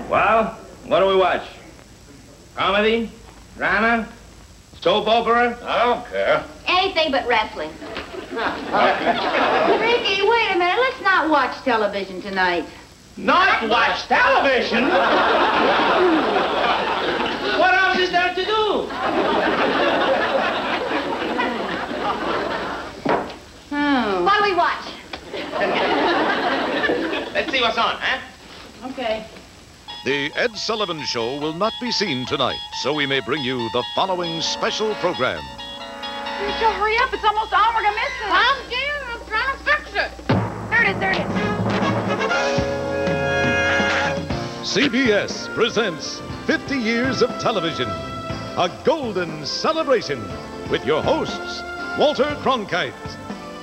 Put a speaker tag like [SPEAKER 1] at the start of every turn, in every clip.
[SPEAKER 1] Well, what do we watch? Comedy? Drama? Soap opera?
[SPEAKER 2] I don't care.
[SPEAKER 3] Anything but wrestling. Ricky, wait a minute. Let's not watch television tonight.
[SPEAKER 1] Not watch television? What else is there to do?
[SPEAKER 3] Oh. What do we watch?
[SPEAKER 1] Let's see what's on, huh?
[SPEAKER 3] Okay.
[SPEAKER 4] The Ed Sullivan Show will not be seen tonight, so we may bring you the following special program.
[SPEAKER 5] Rachel, hurry up. It's almost on. We're going to miss it.
[SPEAKER 3] I'm dear. I'm trying to fix it.
[SPEAKER 5] There it is. There it is.
[SPEAKER 4] CBS presents 50 Years of Television, a golden celebration with your hosts, Walter Cronkite,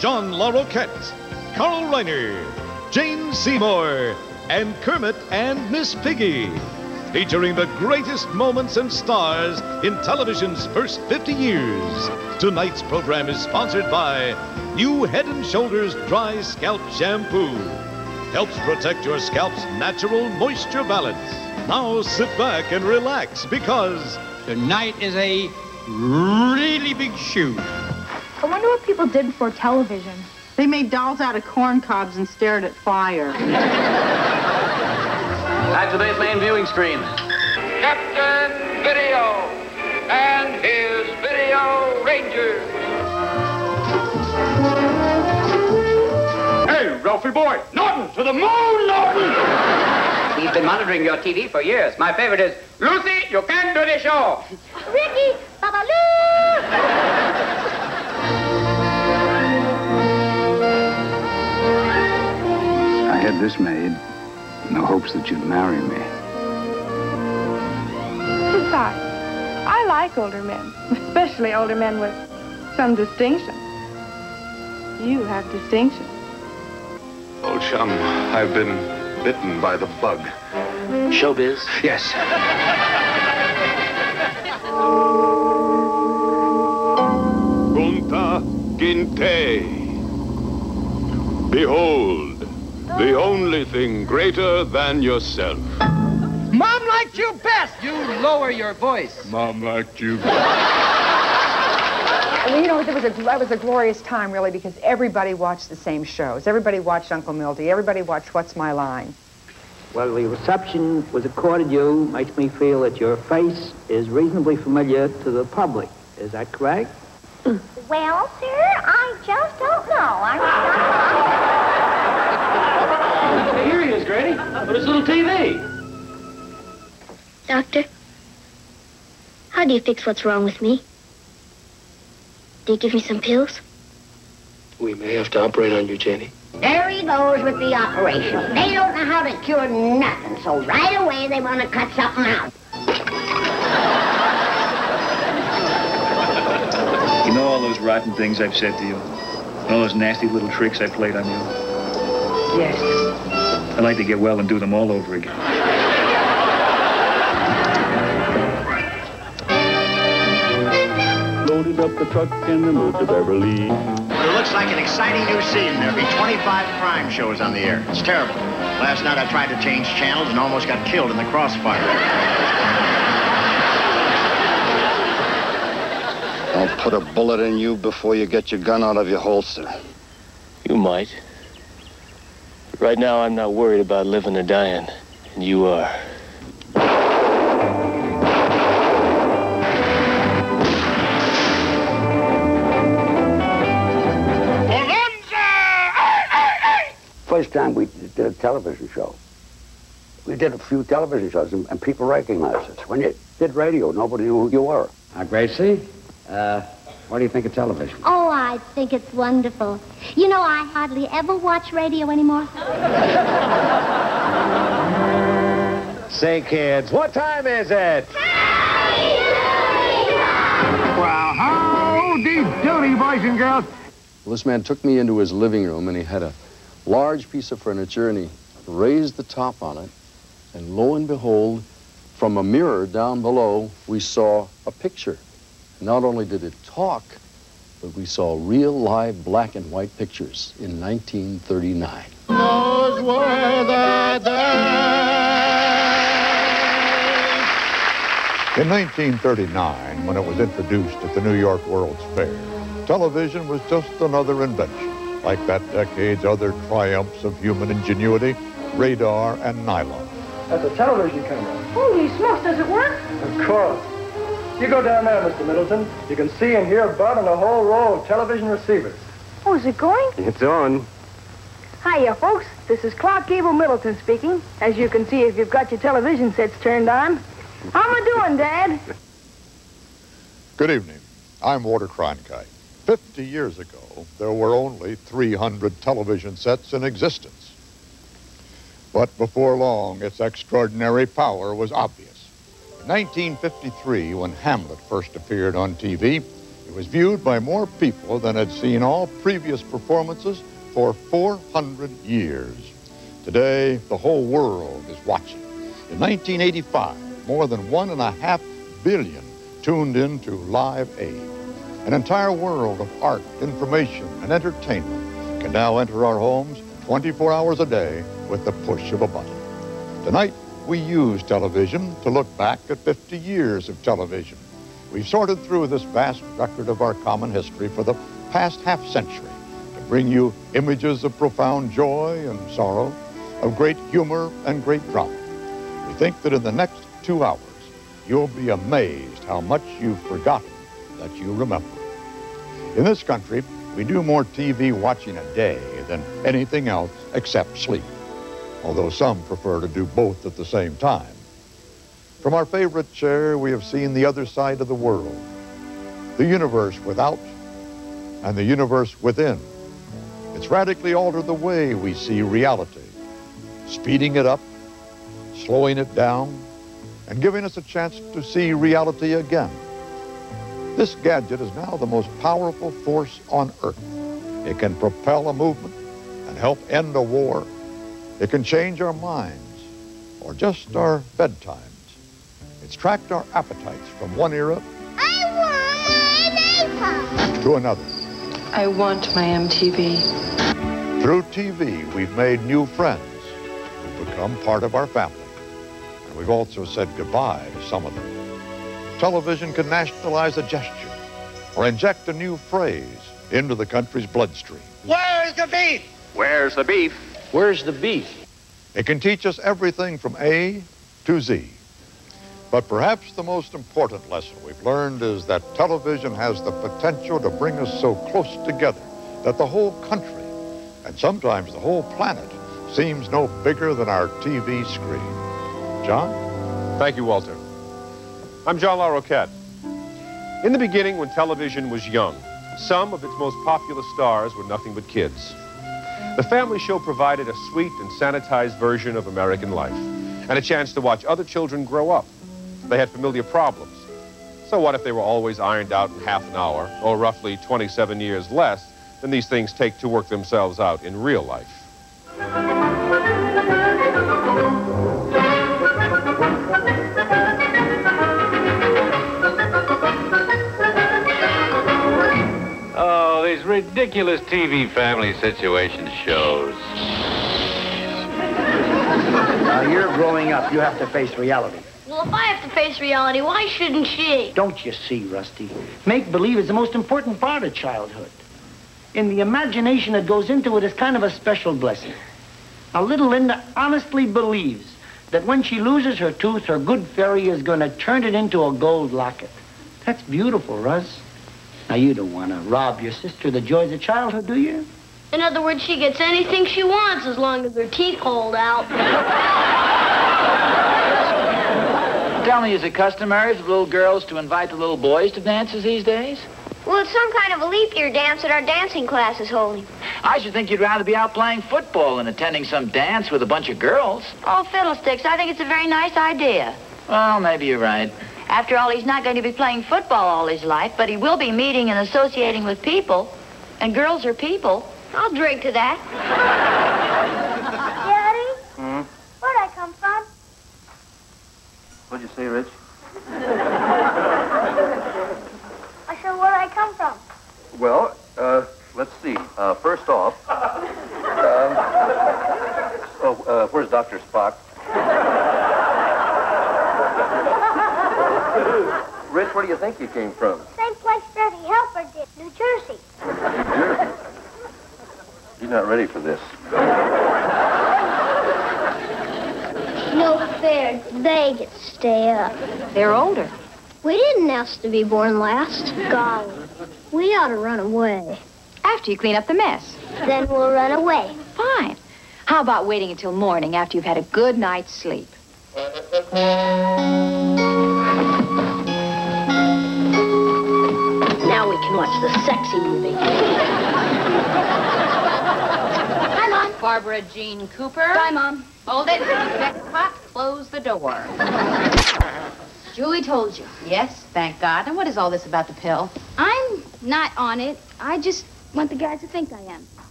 [SPEAKER 4] John Laroquette, Carl Reiner, Jane Seymour, and Kermit and Miss Piggy, featuring the greatest moments and stars in television's first 50 years. Tonight's program is sponsored by new Head & Shoulders Dry Scalp Shampoo. Helps protect your scalp's natural moisture balance. Now sit back and relax because
[SPEAKER 6] tonight is a really big shoot.
[SPEAKER 5] I wonder what people did before television.
[SPEAKER 7] They made dolls out of corn cobs and stared at fire.
[SPEAKER 8] At today's main viewing screen.
[SPEAKER 9] Captain Video and his Video Rangers.
[SPEAKER 1] Hey, Ralphie boy! Norton! To the moon, Norton!
[SPEAKER 8] He's been monitoring your TV for years. My favorite is, Lucy, you can't do the show.
[SPEAKER 3] Ricky, Babaloo!
[SPEAKER 10] I had this made in the hopes that you'd marry me.
[SPEAKER 5] Besides, I like older men, especially older men with some distinction. You have distinction.
[SPEAKER 10] Old chum, I've been bitten by the bug.
[SPEAKER 8] Showbiz?
[SPEAKER 10] Yes.
[SPEAKER 11] Kunta Kinte. Behold, the only thing greater than yourself.
[SPEAKER 6] Mom liked you best. You lower your voice.
[SPEAKER 11] Mom liked you.
[SPEAKER 12] Well, you know, that was a glorious time, really, because everybody watched the same shows. Everybody watched Uncle Milty. Everybody watched What's My Line.
[SPEAKER 13] Well, the reception was accorded you makes me feel that your face is reasonably familiar to the public. Is that correct?
[SPEAKER 3] Well, sir, I just don't know.
[SPEAKER 1] Here he is, Grady, with his little TV.
[SPEAKER 14] Doctor, how do you fix what's wrong with me? Do you give me some pills?
[SPEAKER 15] We may have to operate on you, Janie.
[SPEAKER 3] There he goes with the operation. They don't know how to cure nothing, so right away they want to cut something out.
[SPEAKER 16] You know all those rotten things I've said to you? And all those nasty little tricks I played on you?
[SPEAKER 12] Yes.
[SPEAKER 16] I'd like to get well and do them all over again.
[SPEAKER 10] Loaded up the truck and moved to Beverly.
[SPEAKER 17] It looks like an exciting new season. There'll be 25 crime shows on the air. It's terrible. Last night I tried to change channels and almost got killed in the crossfire.
[SPEAKER 18] I'll put a bullet in you before you get your gun out of your holster.
[SPEAKER 15] You might. But right now, I'm not worried about living or dying, and you are.
[SPEAKER 19] First time we did a television show. We did a few television shows, and people recognized us. When you did radio, nobody knew who you were.
[SPEAKER 20] Gracie, what do you think of television?
[SPEAKER 14] Oh, I think it's wonderful. You know, I hardly ever watch radio anymore.
[SPEAKER 8] Say, kids, what time is it?
[SPEAKER 6] Well, howdy doody, boys and girls.
[SPEAKER 3] Well, this man took me into his living room, and he had a large piece of furniture, and he raised the top on it, and lo and behold, from a mirror down below, we saw a picture. Not only did it talk, but we saw real live black and white pictures in 1939.
[SPEAKER 6] Those were the days.
[SPEAKER 2] In 1939, when it was introduced at the New York World's Fair, television was just another invention, like that decade's other triumphs of human ingenuity, radar and nylon.
[SPEAKER 21] That's a television camera.
[SPEAKER 5] Holy smokes, does it work?
[SPEAKER 21] Of course. You go down there, Mr. Middleton. You can see and hear Bud on a whole row of television receivers.
[SPEAKER 5] Oh, is it going?
[SPEAKER 21] It's on.
[SPEAKER 5] Hiya, folks. This is Clark Gable Middleton speaking. As you can see if you've got your television sets turned on. How am I doing, Dad?
[SPEAKER 2] Good evening. I'm Walter Cronkite. 50 years ago, there were only 300 television sets in existence. But before long, its extraordinary power was obvious. In 1953, when Hamlet first appeared on TV, it was viewed by more people than had seen all previous performances for 400 years. Today, the whole world is watching. In 1985, more than 1.5 billion tuned into Live Aid. An entire world of art, information, and entertainment can now enter our homes 24 hours a day with the push of a button. Tonight, we use television to look back at 50 years of television. We've sorted through this vast record of our common history for the past half-century to bring you images of profound joy and sorrow, of great humor and great drama. We think that in the next 2 hours, you'll be amazed how much you've forgotten that you remember. In this country, we do more TV watching a day than anything else except sleep, although some prefer to do both at the same time. From our favorite chair, we have seen the other side of the world, the universe without and the universe within. It's radically altered the way we see reality, speeding it up, slowing it down, and giving us a chance to see reality again. This gadget is now the most powerful force on Earth. It can propel a movement and help end a war. It can change our minds or just our bedtimes. It's tracked our appetites from one era to another.
[SPEAKER 5] I want my MTV.
[SPEAKER 2] Through TV, we've made new friends who've become part of our family. And we've also said goodbye to some of them. Television can nationalize a gesture or inject a new phrase into the country's bloodstream.
[SPEAKER 6] Where's the beef?
[SPEAKER 11] Where's the beef?
[SPEAKER 20] Where's the beef?
[SPEAKER 2] It can teach us everything from A to Z. But perhaps the most important lesson we've learned is that television has the potential to bring us so close together that the whole country, and sometimes the whole planet, seems no bigger than our TV screen. John?
[SPEAKER 22] Thank you, Walter. I'm John Laroquette. In the beginning, when television was young, some of its most popular stars were nothing but kids. The family show provided a sweet and sanitized version of American life and a chance to watch other children grow up. They had familiar problems. So what if they were always ironed out in half an hour, or roughly 27 years less than these things take to work themselves out in real life?
[SPEAKER 23] Oh, these ridiculous TV family situation shows.
[SPEAKER 19] Now, you're growing up. You have to face reality.
[SPEAKER 14] Well, if I have to face reality, why shouldn't she?
[SPEAKER 6] Don't you see, Rusty? Make-believe is the most important part of childhood. And the imagination that goes into it is kind of a special blessing. Now, little Linda honestly believes that when she loses her tooth, her good fairy is going to turn it into a gold locket. That's beautiful, Russ. Now, you don't want to rob your sister of the joys of childhood, do you?
[SPEAKER 14] In other words, she gets anything she wants as long as her teeth hold out.
[SPEAKER 24] Tell me, is it customary for little girls to invite the little boys to dances these days?
[SPEAKER 14] Well, it's some kind of a leap year dance that our dancing class is holding.
[SPEAKER 24] I should think you'd rather be out playing football than attending some dance with a bunch of girls.
[SPEAKER 14] Oh, fiddlesticks, I think it's a very nice idea.
[SPEAKER 24] Well, maybe you're right.
[SPEAKER 14] After all, he's not going to be playing football all his life, but he will be meeting and associating with people. And girls are people. I'll drink to that.
[SPEAKER 25] Daddy? Where'd I come from?
[SPEAKER 24] What'd you say, Rich?
[SPEAKER 25] I said, where'd I come from?
[SPEAKER 3] Well, let's see. First off, where's Dr. Spock? Rich, where do you think you came from?
[SPEAKER 25] Same place Freddie Helper did, New Jersey.
[SPEAKER 3] New Jersey? You're not ready for this.
[SPEAKER 25] No fair. They get to stay up.
[SPEAKER 5] They're older.
[SPEAKER 25] We didn't ask to be born last. Golly. We ought to run away.
[SPEAKER 14] After you clean up the mess.
[SPEAKER 25] Then we'll run away.
[SPEAKER 14] Fine. How about waiting until morning after you've had a good night's sleep?
[SPEAKER 25] Now we can watch the sexy movie. Bye, Mom.
[SPEAKER 14] Barbara Jean Cooper.
[SPEAKER 25] Bye, Mom.
[SPEAKER 14] Hold it. Next pot, close the door. Julie told you. Yes, thank God. And what is all this about the pill?
[SPEAKER 25] I'm not on it. I just want the guys to think I am.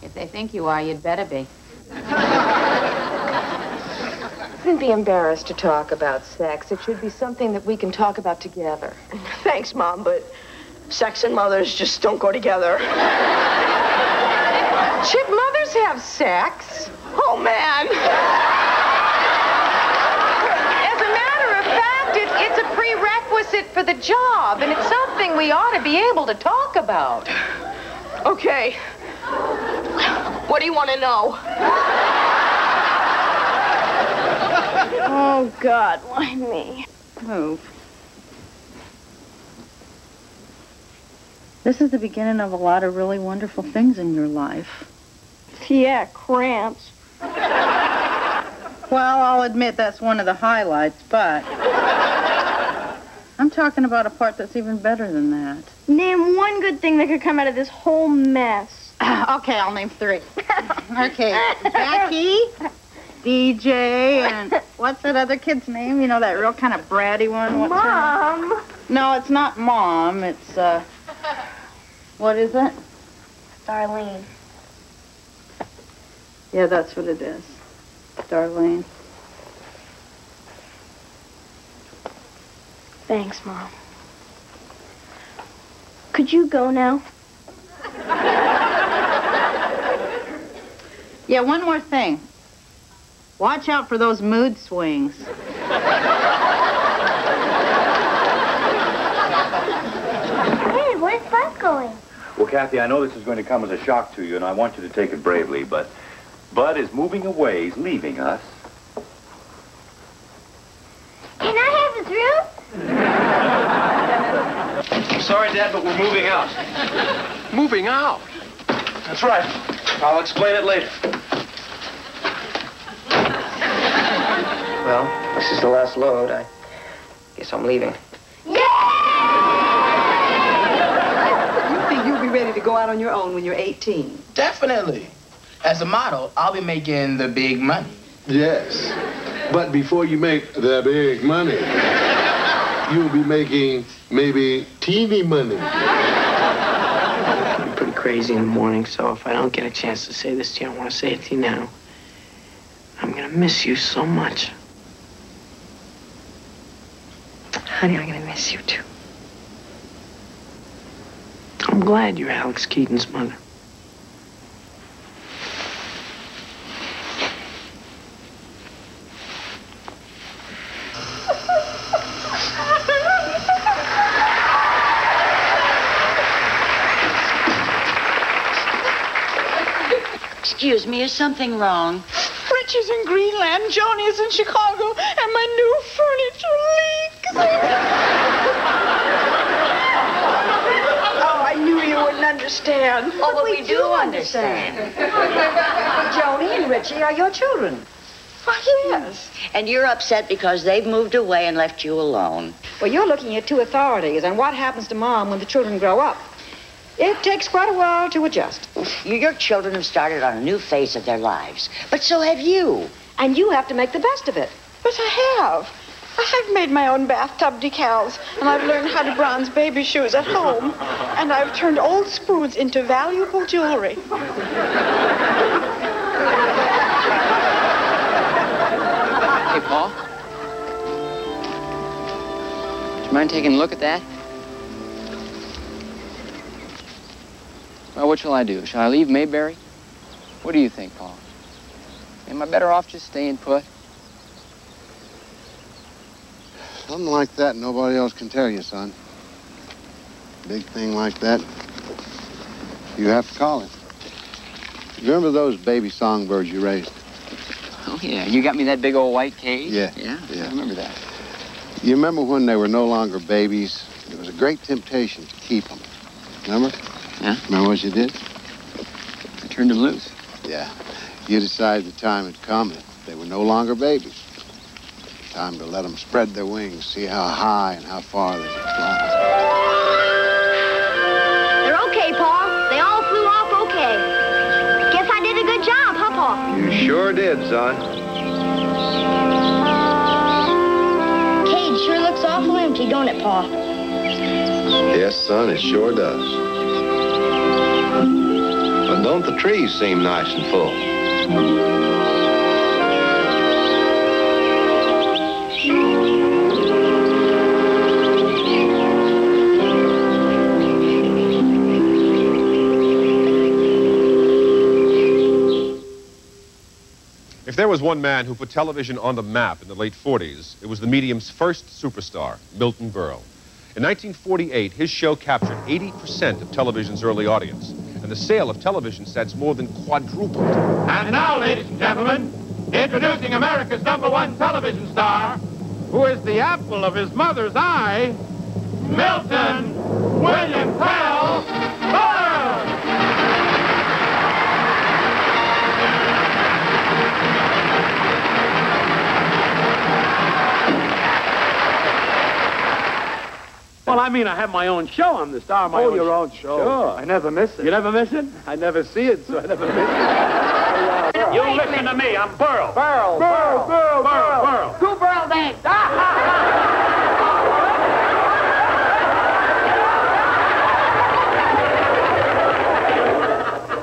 [SPEAKER 14] If they think you are, you'd better be.
[SPEAKER 5] Shouldn't be embarrassed to talk about sex. It should be something that we can talk about together.
[SPEAKER 1] Thanks, Mom, but sex and mothers just don't go together.
[SPEAKER 5] Chip, mothers have sex.
[SPEAKER 1] Oh, man.
[SPEAKER 5] As a matter of fact, it's a prerequisite for the job, and it's something we ought to be able to talk about.
[SPEAKER 1] Okay. What do you want to know?
[SPEAKER 25] Oh, God, why me?
[SPEAKER 5] Move. This is the beginning of a lot of really wonderful things in your life.
[SPEAKER 25] Yeah, cramps.
[SPEAKER 5] Well, I'll admit that's one of the highlights, but I'm talking about a part that's even better than that.
[SPEAKER 25] Name one good thing that could come out of this whole mess.
[SPEAKER 5] Okay, I'll name 3. Okay, Becky, DJ, and what's that other kid's name? You know, that real kind of bratty one? What's
[SPEAKER 25] Mom.
[SPEAKER 5] Her name? No, it's not Mom. It's, what is it?
[SPEAKER 25] Darlene.
[SPEAKER 5] Yeah, that's what it is. Darlene.
[SPEAKER 25] Thanks, Mom. Could you go now?
[SPEAKER 5] Yeah, one more thing. Watch out for those mood swings.
[SPEAKER 25] Hey, where's Bud going?
[SPEAKER 4] Well, Kathy, I know this is going to come as a shock to you, and I want you to take it bravely, but Bud is moving away. He's leaving us.
[SPEAKER 25] Can I have his room?
[SPEAKER 4] I'm sorry, Dad, but we're moving out.
[SPEAKER 11] Moving out?
[SPEAKER 4] That's right. I'll explain it later.
[SPEAKER 6] Well, this is the last load. I guess I'm leaving.
[SPEAKER 7] You think you'll be ready to go out on your own when you're 18?
[SPEAKER 9] Definitely. As a model, I'll be making the big money.
[SPEAKER 13] Yes. But before you make the big money, you'll be making maybe teeny money.
[SPEAKER 6] I'm pretty crazy in the morning, so if I don't get a chance to say this to you, I want to say it to you now. I'm going to miss you so much. Honey, I'm going to miss you, too. I'm glad you're Alex Keaton's mother.
[SPEAKER 26] Excuse me, is something wrong?
[SPEAKER 1] Rich is in Greenland, Johnny is in Chicago, and my new furniture leaks. Oh, I knew you wouldn't understand.
[SPEAKER 26] Oh, but we do understand.
[SPEAKER 7] Joni and Richie are your children.
[SPEAKER 1] Oh, yes.
[SPEAKER 26] And you're upset because they've moved away and left you alone.
[SPEAKER 12] Well, you're looking at 2 authorities and what happens to Mom when the children grow up. It takes quite a while to adjust.
[SPEAKER 26] Your children have started on a new phase of their lives, but so have you.
[SPEAKER 12] And you have to make the best of it.
[SPEAKER 1] But I have. I've made my own bathtub decals, and I've learned how to bronze baby shoes at home, and I've turned old spoons into valuable jewelry.
[SPEAKER 24] Hey, Paul. Do you mind taking a look at that? Well, what shall I do? Shall I leave Mayberry? What do you think, Paul? Am I better off just staying put?
[SPEAKER 13] Something like that nobody else can tell you, son. Big thing like that, you have to call it. Remember those baby songbirds you raised?
[SPEAKER 8] Oh, yeah. You got me that big old white cage?
[SPEAKER 13] Yeah.
[SPEAKER 8] Yeah? I remember that.
[SPEAKER 13] You remember when they were no longer babies? It was a great temptation to keep them. Remember?
[SPEAKER 8] Yeah.
[SPEAKER 13] Remember what you did?
[SPEAKER 8] I turned them loose.
[SPEAKER 13] Yeah. You decided the time had come that they were no longer babies. Time to let them spread their wings, see how high and how far they could fly.
[SPEAKER 25] They're okay, Pa. They all flew off okay. Guess I did a good job, huh, Pa?
[SPEAKER 13] You sure did, son.
[SPEAKER 25] Cage sure looks awful empty, don't it, Pa?
[SPEAKER 13] Yes, son, it sure does. But don't the trees seem nice and full?
[SPEAKER 22] If there was one man who put television on the map in the late 40s, it was the medium's first superstar, Milton Berle. In 1948, his show captured 80% of television's early audience, and the sale of television sets more than quadrupled.
[SPEAKER 10] And now, ladies and gentlemen, introducing America's #1 television star, who is the apple of his mother's eye, Milton William Pell Berle!
[SPEAKER 15] Well, I mean, I have my own show. I'm the star of my own
[SPEAKER 21] your own show.
[SPEAKER 15] Sure.
[SPEAKER 21] I never miss it.
[SPEAKER 15] You never miss it?
[SPEAKER 21] I never see it, so I never miss it.
[SPEAKER 15] You listen to me. I'm Berle.
[SPEAKER 21] Berle.
[SPEAKER 15] Two Berle eggs.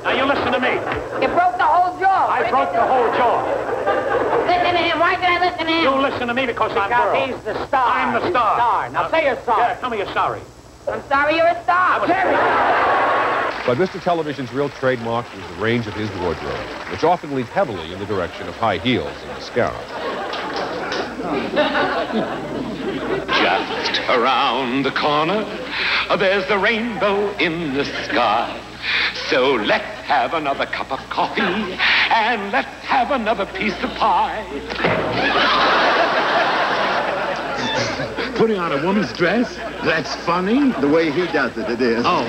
[SPEAKER 15] Now, you listen to me.
[SPEAKER 16] You broke the whole jaw.
[SPEAKER 15] I broke the whole jaw.
[SPEAKER 16] Listen to him. Why did I listen to him?
[SPEAKER 15] You listen to me because I'm Berle.
[SPEAKER 16] He's the star.
[SPEAKER 15] I'm the star.
[SPEAKER 16] Now say you're sorry.
[SPEAKER 15] Yeah, tell me you're sorry.
[SPEAKER 16] I'm sorry you're a star.
[SPEAKER 22] But Mr. Television's real trademark was the range of his wardrobe, which often leaned heavily in the direction of high heels and mascara.
[SPEAKER 11] Just around the corner, there's the rainbow in the sky. So let's have another cup of coffee, and let's have another piece of pie.
[SPEAKER 17] Putting on a woman's dress? That's funny.
[SPEAKER 13] The way he does it, it is.
[SPEAKER 17] Oh.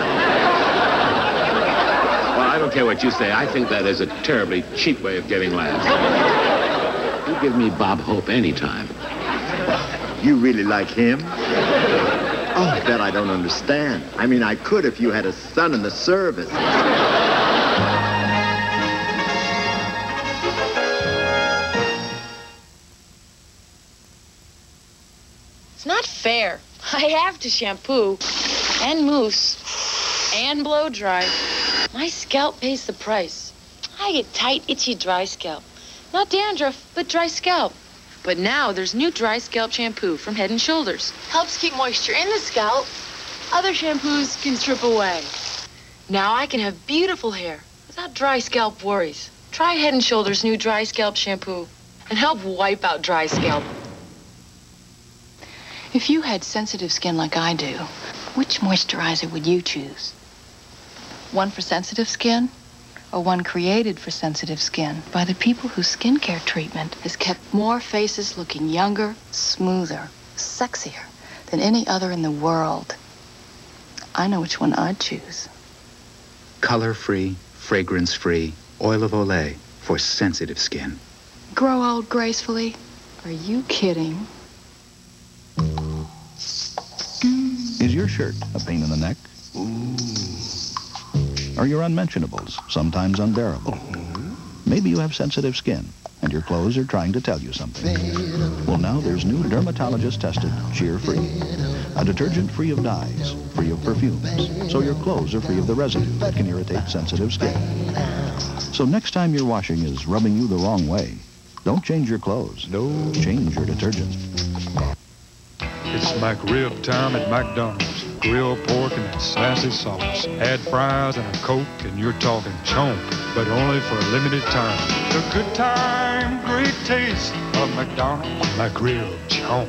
[SPEAKER 17] Well, I don't care what you say. I think that is a terribly cheap way of getting laughs. You give me Bob Hope anytime.
[SPEAKER 18] You really like him? Oh, that I don't understand. I mean, I could if you had a son in the service.
[SPEAKER 27] It's not fair. I have to shampoo and mousse and blow dry. My scalp pays the price. I get tight, itchy, dry scalp. Not dandruff, but dry scalp. But now there's new dry scalp shampoo from Head & Shoulders. Helps keep moisture in the scalp. Other shampoos can strip away. Now I can have beautiful hair without dry scalp worries. Try Head & Shoulders' new dry scalp shampoo and help wipe out dry scalp. If you had sensitive skin like I do, which moisturizer would you choose? One for sensitive skin, or one created for sensitive skin by the people whose skincare treatment has kept more faces looking younger, smoother, sexier than any other in the world? I know which one I'd choose.
[SPEAKER 28] Color-free, fragrance-free, oil of Olay for sensitive skin.
[SPEAKER 27] Grow old gracefully? Are you kidding?
[SPEAKER 29] Is your shirt a pain in the neck? Are your unmentionables sometimes unbearable? Maybe you have sensitive skin, and your clothes are trying to tell you something. Well, now there's new dermatologist-tested Sheer Free, a detergent free of dyes, free of perfumes, so your clothes are free of the residue that can irritate sensitive skin. So next time your washing is rubbing you the wrong way, don't change your clothes. No, change your detergent.
[SPEAKER 30] It's McRib time at McDonald's. Grilled pork and that sassy sauce. Add fries and a Coke and you're talking chomp, but only for a limited time. The good time, great taste of McDonald's. McRib chomp.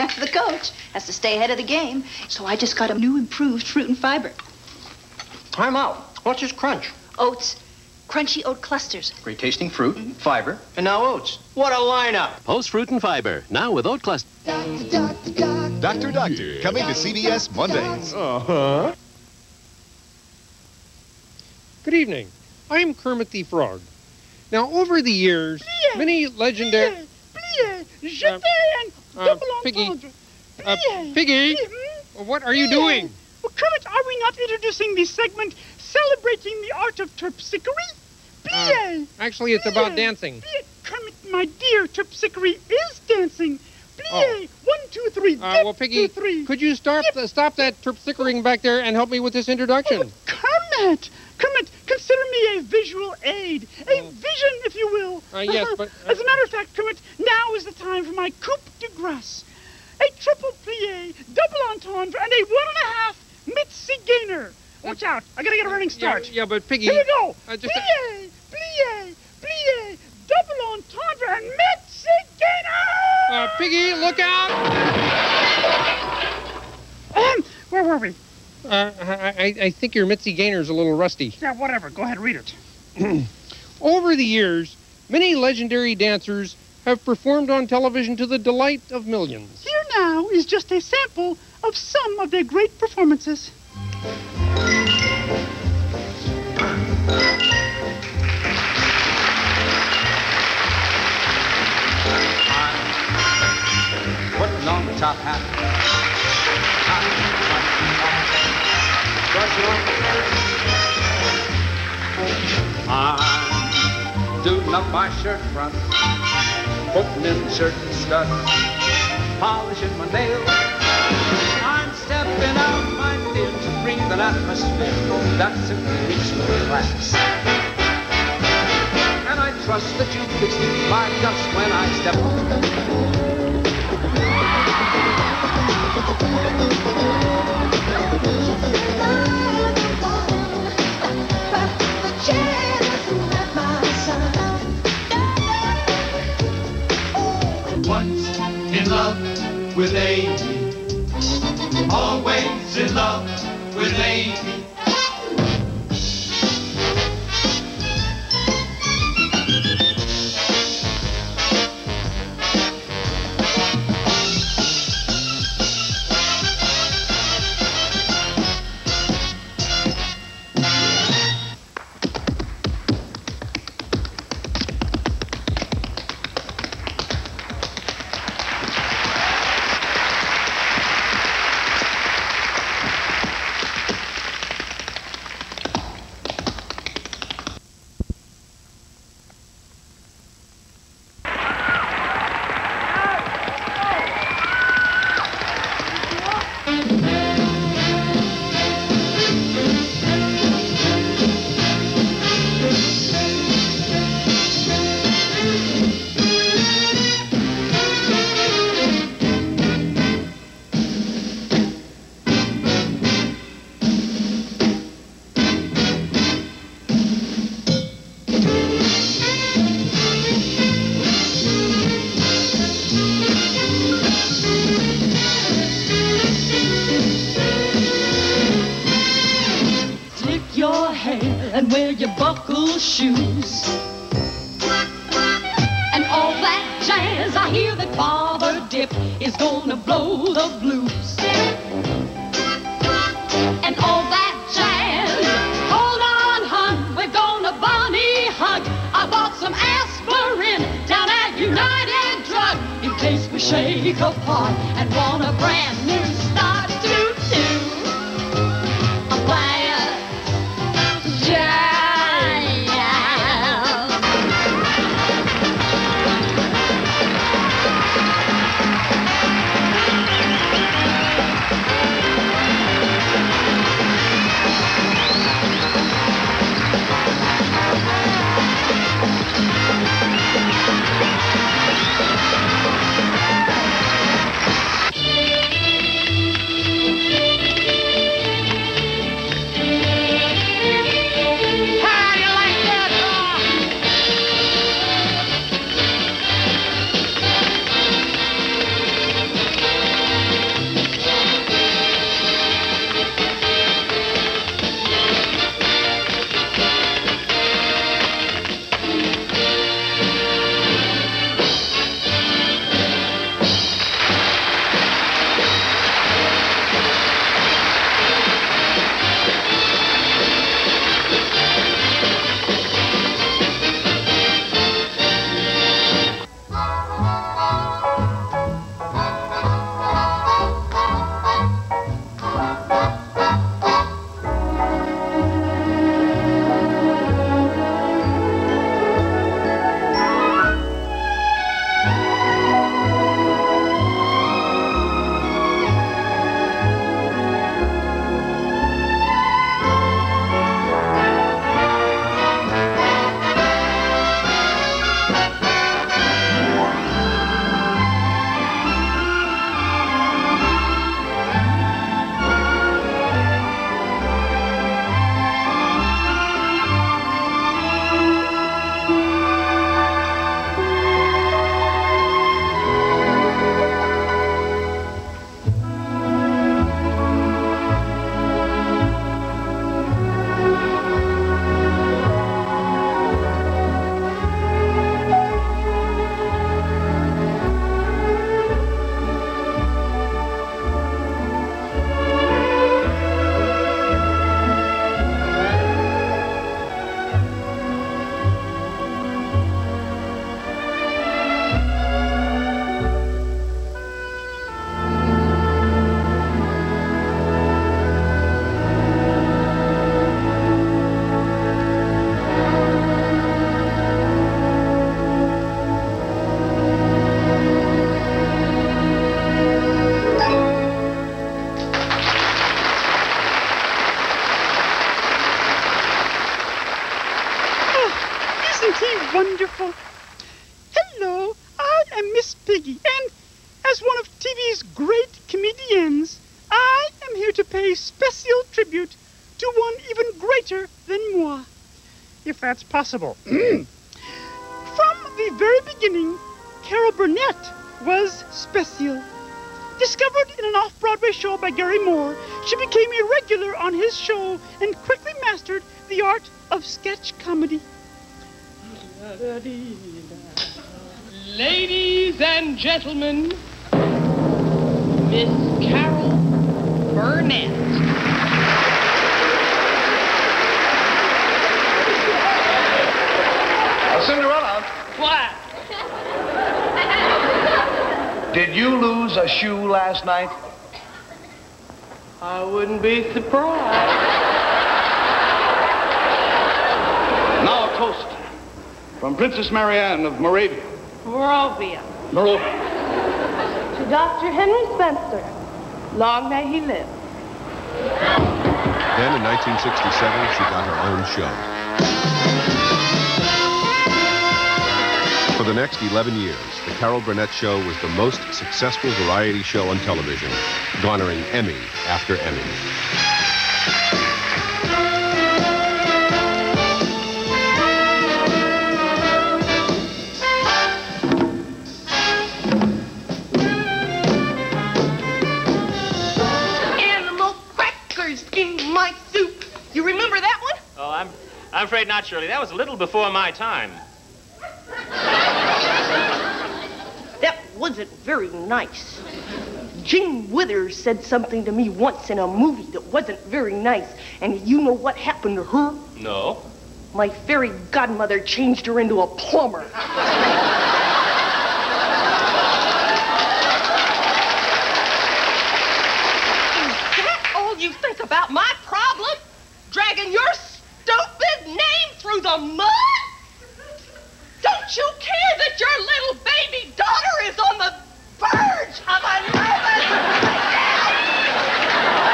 [SPEAKER 2] The coach has to stay ahead of the game, so I just got a new improved fruit and fiber.
[SPEAKER 3] Time out. What's this crunch?
[SPEAKER 2] Oats. Crunchy oat clusters.
[SPEAKER 3] Great tasting fruit, fiber, and now oats. What a lineup!
[SPEAKER 4] Post Fruit and Fiber, now with oat clusters.
[SPEAKER 5] Dr. Doctor, coming to CBS Mondays.
[SPEAKER 6] Uh-huh. Good evening. I'm Kermit the Frog. Now, over the years, many legendary... Piggy, Piggy, what are you doing?
[SPEAKER 9] Well, Kermit, are we not introducing the segment celebrating the art of terpsichore?
[SPEAKER 6] Actually, it's about dancing.
[SPEAKER 9] Kermit, my dear, terpsichore is dancing. Plie. 1, 2, 3.
[SPEAKER 6] Well, Piggy,
[SPEAKER 9] 2, 3.
[SPEAKER 6] could you stop that terpsichoring back there and help me with this introduction?
[SPEAKER 9] Oh, Kermit, consider me a visual aid, a vision, if you will.
[SPEAKER 6] Yes, but...
[SPEAKER 9] As a matter of fact, Kermit, now is the time for my coup de grace. A triple plie, double entendre, and a 1.5 Mitzi Gainer. Watch out, I gotta get a running start.
[SPEAKER 6] Yeah, but Piggy...
[SPEAKER 9] Here we go. Plie, double entendre, and Mitzi Gainer!
[SPEAKER 6] Piggy, look out!
[SPEAKER 9] Where were we?
[SPEAKER 6] I think your Mitzi Gainer's a little rusty.
[SPEAKER 9] Yeah, whatever. Go ahead, read it.
[SPEAKER 6] Over the years, many legendary dancers have performed on television to the delight of millions.
[SPEAKER 9] Here now is just a sample of some of their great performances.
[SPEAKER 14] Putting on the top hat. I'm doing up my shirt front, putting in shirt and stud, polishing my nails. I'm stepping out, my dear, to breathe an atmosphere that simply reeks with class. And I trust that you fix my dust when I step
[SPEAKER 10] Once in love with Amy, always in love with Amy.
[SPEAKER 19] and wear your buckle shoes. And all that jazz, I hear that Father Dip is gonna blow the blues. And all that jazz, hold on, hun, we're gonna bunny hug. I bought some aspirin down at United Drug in case we shake apart and want a brand new start to do. A plan, jazz.
[SPEAKER 9] Piggy, and as one of TV's great comedians, I am here to pay special tribute to one even greater than moi, if that's possible. From the very beginning, Carol Burnett was special. Discovered in an off-Broadway show by Gary Moore, she became a regular on his show and quickly mastered the art of sketch comedy.
[SPEAKER 1] Ladies and gentlemen, Miss Carol Burnett.
[SPEAKER 7] Cinderella,
[SPEAKER 1] What?
[SPEAKER 7] did you lose a shoe last night?
[SPEAKER 1] I wouldn't be surprised.
[SPEAKER 7] Now a toast from Princess Marianne of Moravia.
[SPEAKER 1] Morovia.
[SPEAKER 7] Moravia.
[SPEAKER 1] To Dr. Henry Spencer. Long may he live.
[SPEAKER 22] Then in 1967, she got her own show. For the next 11 years, the Carol Burnett Show was the most successful variety show on television, garnering Emmy after Emmy.
[SPEAKER 1] Animal crackers in my soup. You remember that one?
[SPEAKER 8] Oh, I'm afraid not, Shirley. That was a little before my time.
[SPEAKER 1] That wasn't very nice. Jane Withers said something to me once in a movie that wasn't very nice. And you know what happened to her?
[SPEAKER 8] No.
[SPEAKER 1] My fairy godmother changed her into a plumber. Is that all you think about my problem? Dragging your stupid name through the mud? Don't you care that your little baby daughter is on the verge of a nervous breakdown?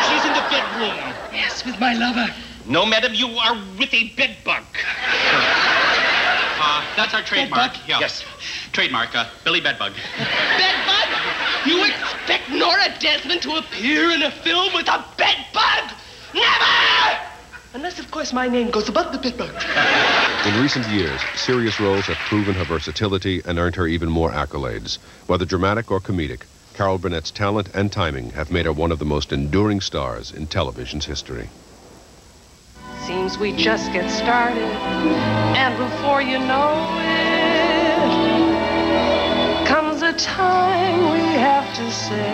[SPEAKER 8] She's in the bedroom.
[SPEAKER 1] Yes, with my lover.
[SPEAKER 8] No, madam, you are with a bedbug.
[SPEAKER 12] That's our trademark. Yeah. Yes. Trademark, Billy Bedbug.
[SPEAKER 1] Bedbug? You expect Nora Desmond to appear in a film with a bedbug? Never! Unless, of course, my name goes above the bedbug.
[SPEAKER 22] In recent years, serious roles have proven her versatility and earned her even more accolades. Whether dramatic or comedic, Carol Burnett's talent and timing have made her one of the most enduring stars in television's history.
[SPEAKER 1] Seems we just get started, and before you know it, comes a time we have to say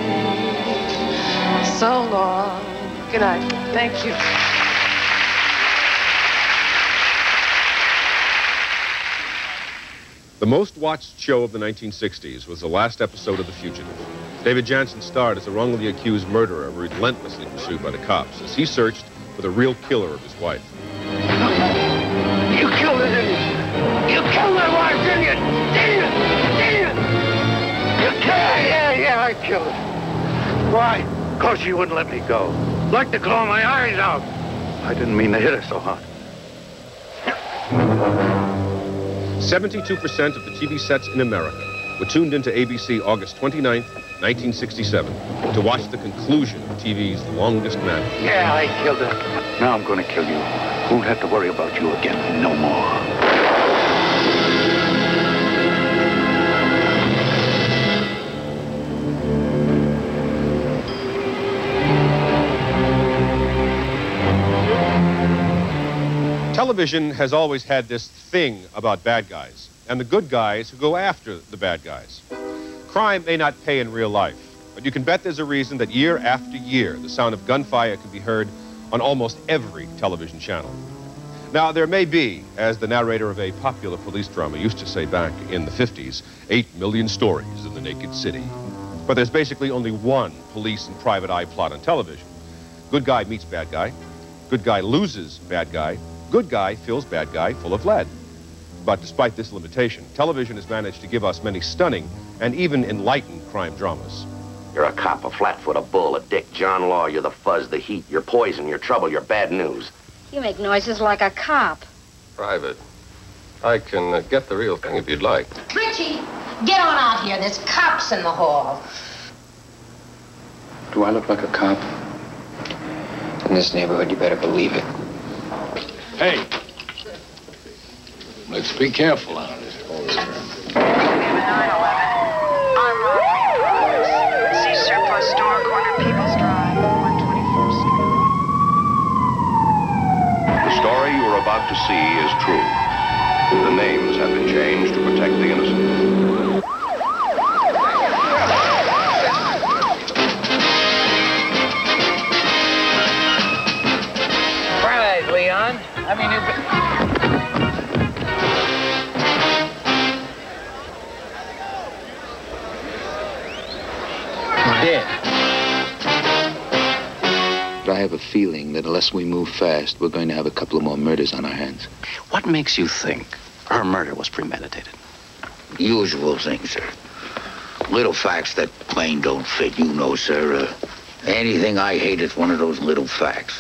[SPEAKER 1] so long. Good night. Thank you.
[SPEAKER 22] The most watched show of the 1960s was the last episode of The Fugitive. David Jansen starred as a wrongly accused murderer relentlessly pursued by the cops as he searched for the real killer of his wife.
[SPEAKER 10] You killed her, didn't you? You killed my wife, didn't you? Didn't you? Didn't you? You killed her? Yeah, I killed her. Why? Because she wouldn't let me go. Like to claw my eyes out. I didn't mean to hit her so hard.
[SPEAKER 22] 72% of the TV sets in America were tuned into ABC August 29th, 1967, to watch the conclusion of TV's longest man.
[SPEAKER 10] Yeah, I killed her. Now I'm going to kill you. Won't have to worry about you again no more.
[SPEAKER 22] Television has always had this thing about bad guys, and the good guys who go after the bad guys. Crime may not pay in real life, but you can bet there's a reason that year after year, the sound of gunfire can be heard on almost every television channel. Now, there may be, as the narrator of a popular police drama used to say back in the 50s, 8 million stories in the naked city. But there's basically only one police and private eye plot on television. Good guy meets bad guy. Good guy loses bad guy. Good guy fills bad guy full of lead. But despite this limitation, television has managed to give us many stunning and even enlightened crime dramas.
[SPEAKER 20] You're a cop, a flatfoot, a bull, a dick, John Law. You're the fuzz, the heat. You're poison, you're trouble, you're bad news.
[SPEAKER 21] You make noises like a cop.
[SPEAKER 23] Private. I can get the real thing if you'd like.
[SPEAKER 21] Richie, Get on out here. There's cops in the hall.
[SPEAKER 3] Do I look like a cop? In this neighborhood, you better believe it.
[SPEAKER 7] Hey. Let's be careful out there.
[SPEAKER 11] See surplus store, corner People's Drive, 121st Street.
[SPEAKER 20] The story you are about to see is true. The names have been changed to protect the innocent.
[SPEAKER 3] Surprise, Leon. I mean, dead.
[SPEAKER 28] But I have a feeling that unless we move fast, we're going to have a couple of more murders on our hands.
[SPEAKER 13] What makes you think her murder was premeditated?
[SPEAKER 15] Usual things, sir. Little facts that plain don't fit, you know, sir. Anything I hate is one of those little facts.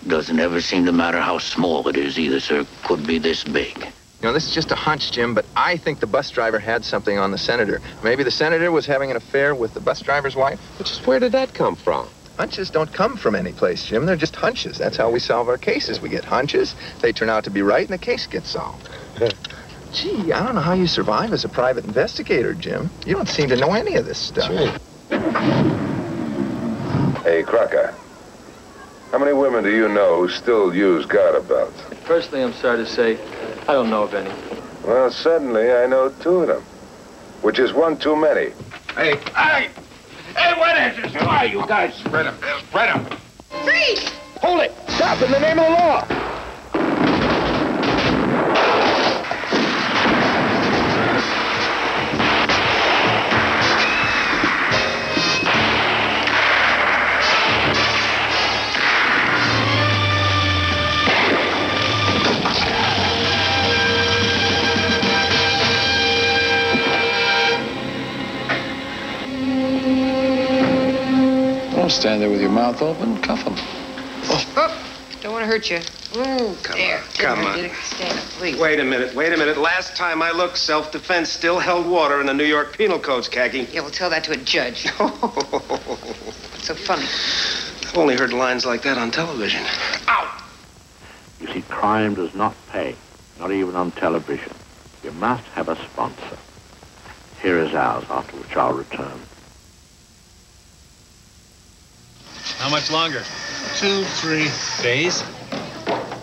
[SPEAKER 15] Doesn't ever seem to matter how small it is either, sir. Could be this big.
[SPEAKER 16] You know, this is just a hunch, Jim, but I think the bus driver had something on the senator. Maybe the senator was having an affair with the bus driver's wife.
[SPEAKER 22] But just where did that come from?
[SPEAKER 16] Hunches don't come from any place, Jim. They're just hunches. That's how we solve our cases. We get hunches, they turn out to be right, and the case gets solved. Gee, I don't know how you survive as a private investigator, Jim. You don't seem to know any of this stuff.
[SPEAKER 17] Hey, Crocker. How many women do you know who still use garter belts?
[SPEAKER 3] Personally, I'm sorry to say, I don't know of any.
[SPEAKER 17] Well, suddenly I know 2 of them, which is 1 too many.
[SPEAKER 10] Hey, what is this? Who are you guys? Spread them. Spread them.
[SPEAKER 21] Freeze!
[SPEAKER 10] Hold it. Stop in the name of the law.
[SPEAKER 13] Don't stand there with your mouth open. Cuff them.
[SPEAKER 21] Oh, don't want to hurt you.
[SPEAKER 18] Come on.
[SPEAKER 21] Stand up, please.
[SPEAKER 18] Wait a minute. Last time I looked, self-defense still held water in the New York Penal Code's khaki.
[SPEAKER 21] Yeah, we'll tell that to a judge. What's so funny?
[SPEAKER 18] I've only heard lines like that on television. Ow!
[SPEAKER 23] You see, crime does not pay, not even on television. You must have a sponsor. Here is ours, after which I'll return.
[SPEAKER 24] How much longer?
[SPEAKER 25] 2, 3 days.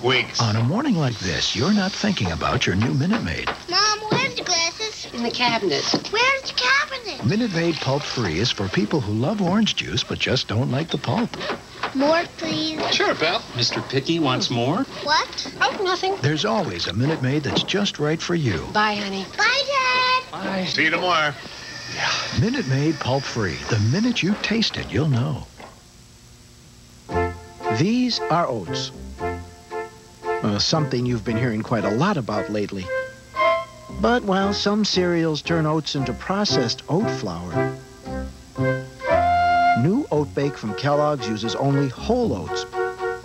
[SPEAKER 25] Weeks.
[SPEAKER 29] On a morning like this, you're not thinking about your new Minute Maid.
[SPEAKER 21] Mom, where's the glasses? In the cabinet. Where's the cabinet?
[SPEAKER 29] Minute Maid Pulp Free is for people who love orange juice but just don't like the pulp.
[SPEAKER 21] More, please.
[SPEAKER 25] Sure, pal. Mr. Picky wants more.
[SPEAKER 21] What? Oh, nothing.
[SPEAKER 29] There's always a Minute Maid that's just right for you.
[SPEAKER 21] Bye, honey. Bye, Dad.
[SPEAKER 25] Bye. See you tomorrow.
[SPEAKER 29] Minute Maid Pulp Free. The minute you taste it, you'll know.
[SPEAKER 26] These are oats. Something you've been hearing quite a lot about lately. But while some cereals turn oats into processed oat flour, new Oat Bake from Kellogg's uses only whole oats.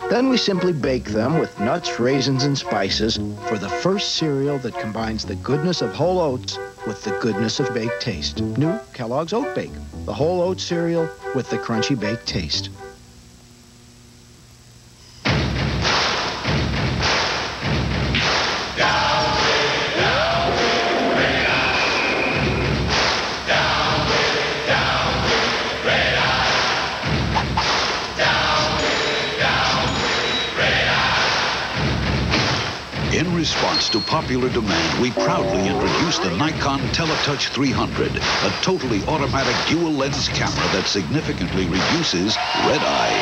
[SPEAKER 26] Then we simply bake them with nuts, raisins, and spices for the first cereal that combines the goodness of whole oats with the goodness of baked taste. New Kellogg's Oat Bake, the whole oat cereal with the crunchy baked taste.
[SPEAKER 31] In response to popular demand, we proudly introduced the Nikon Teletouch 300, a totally automatic dual-lens camera that significantly reduces red eye.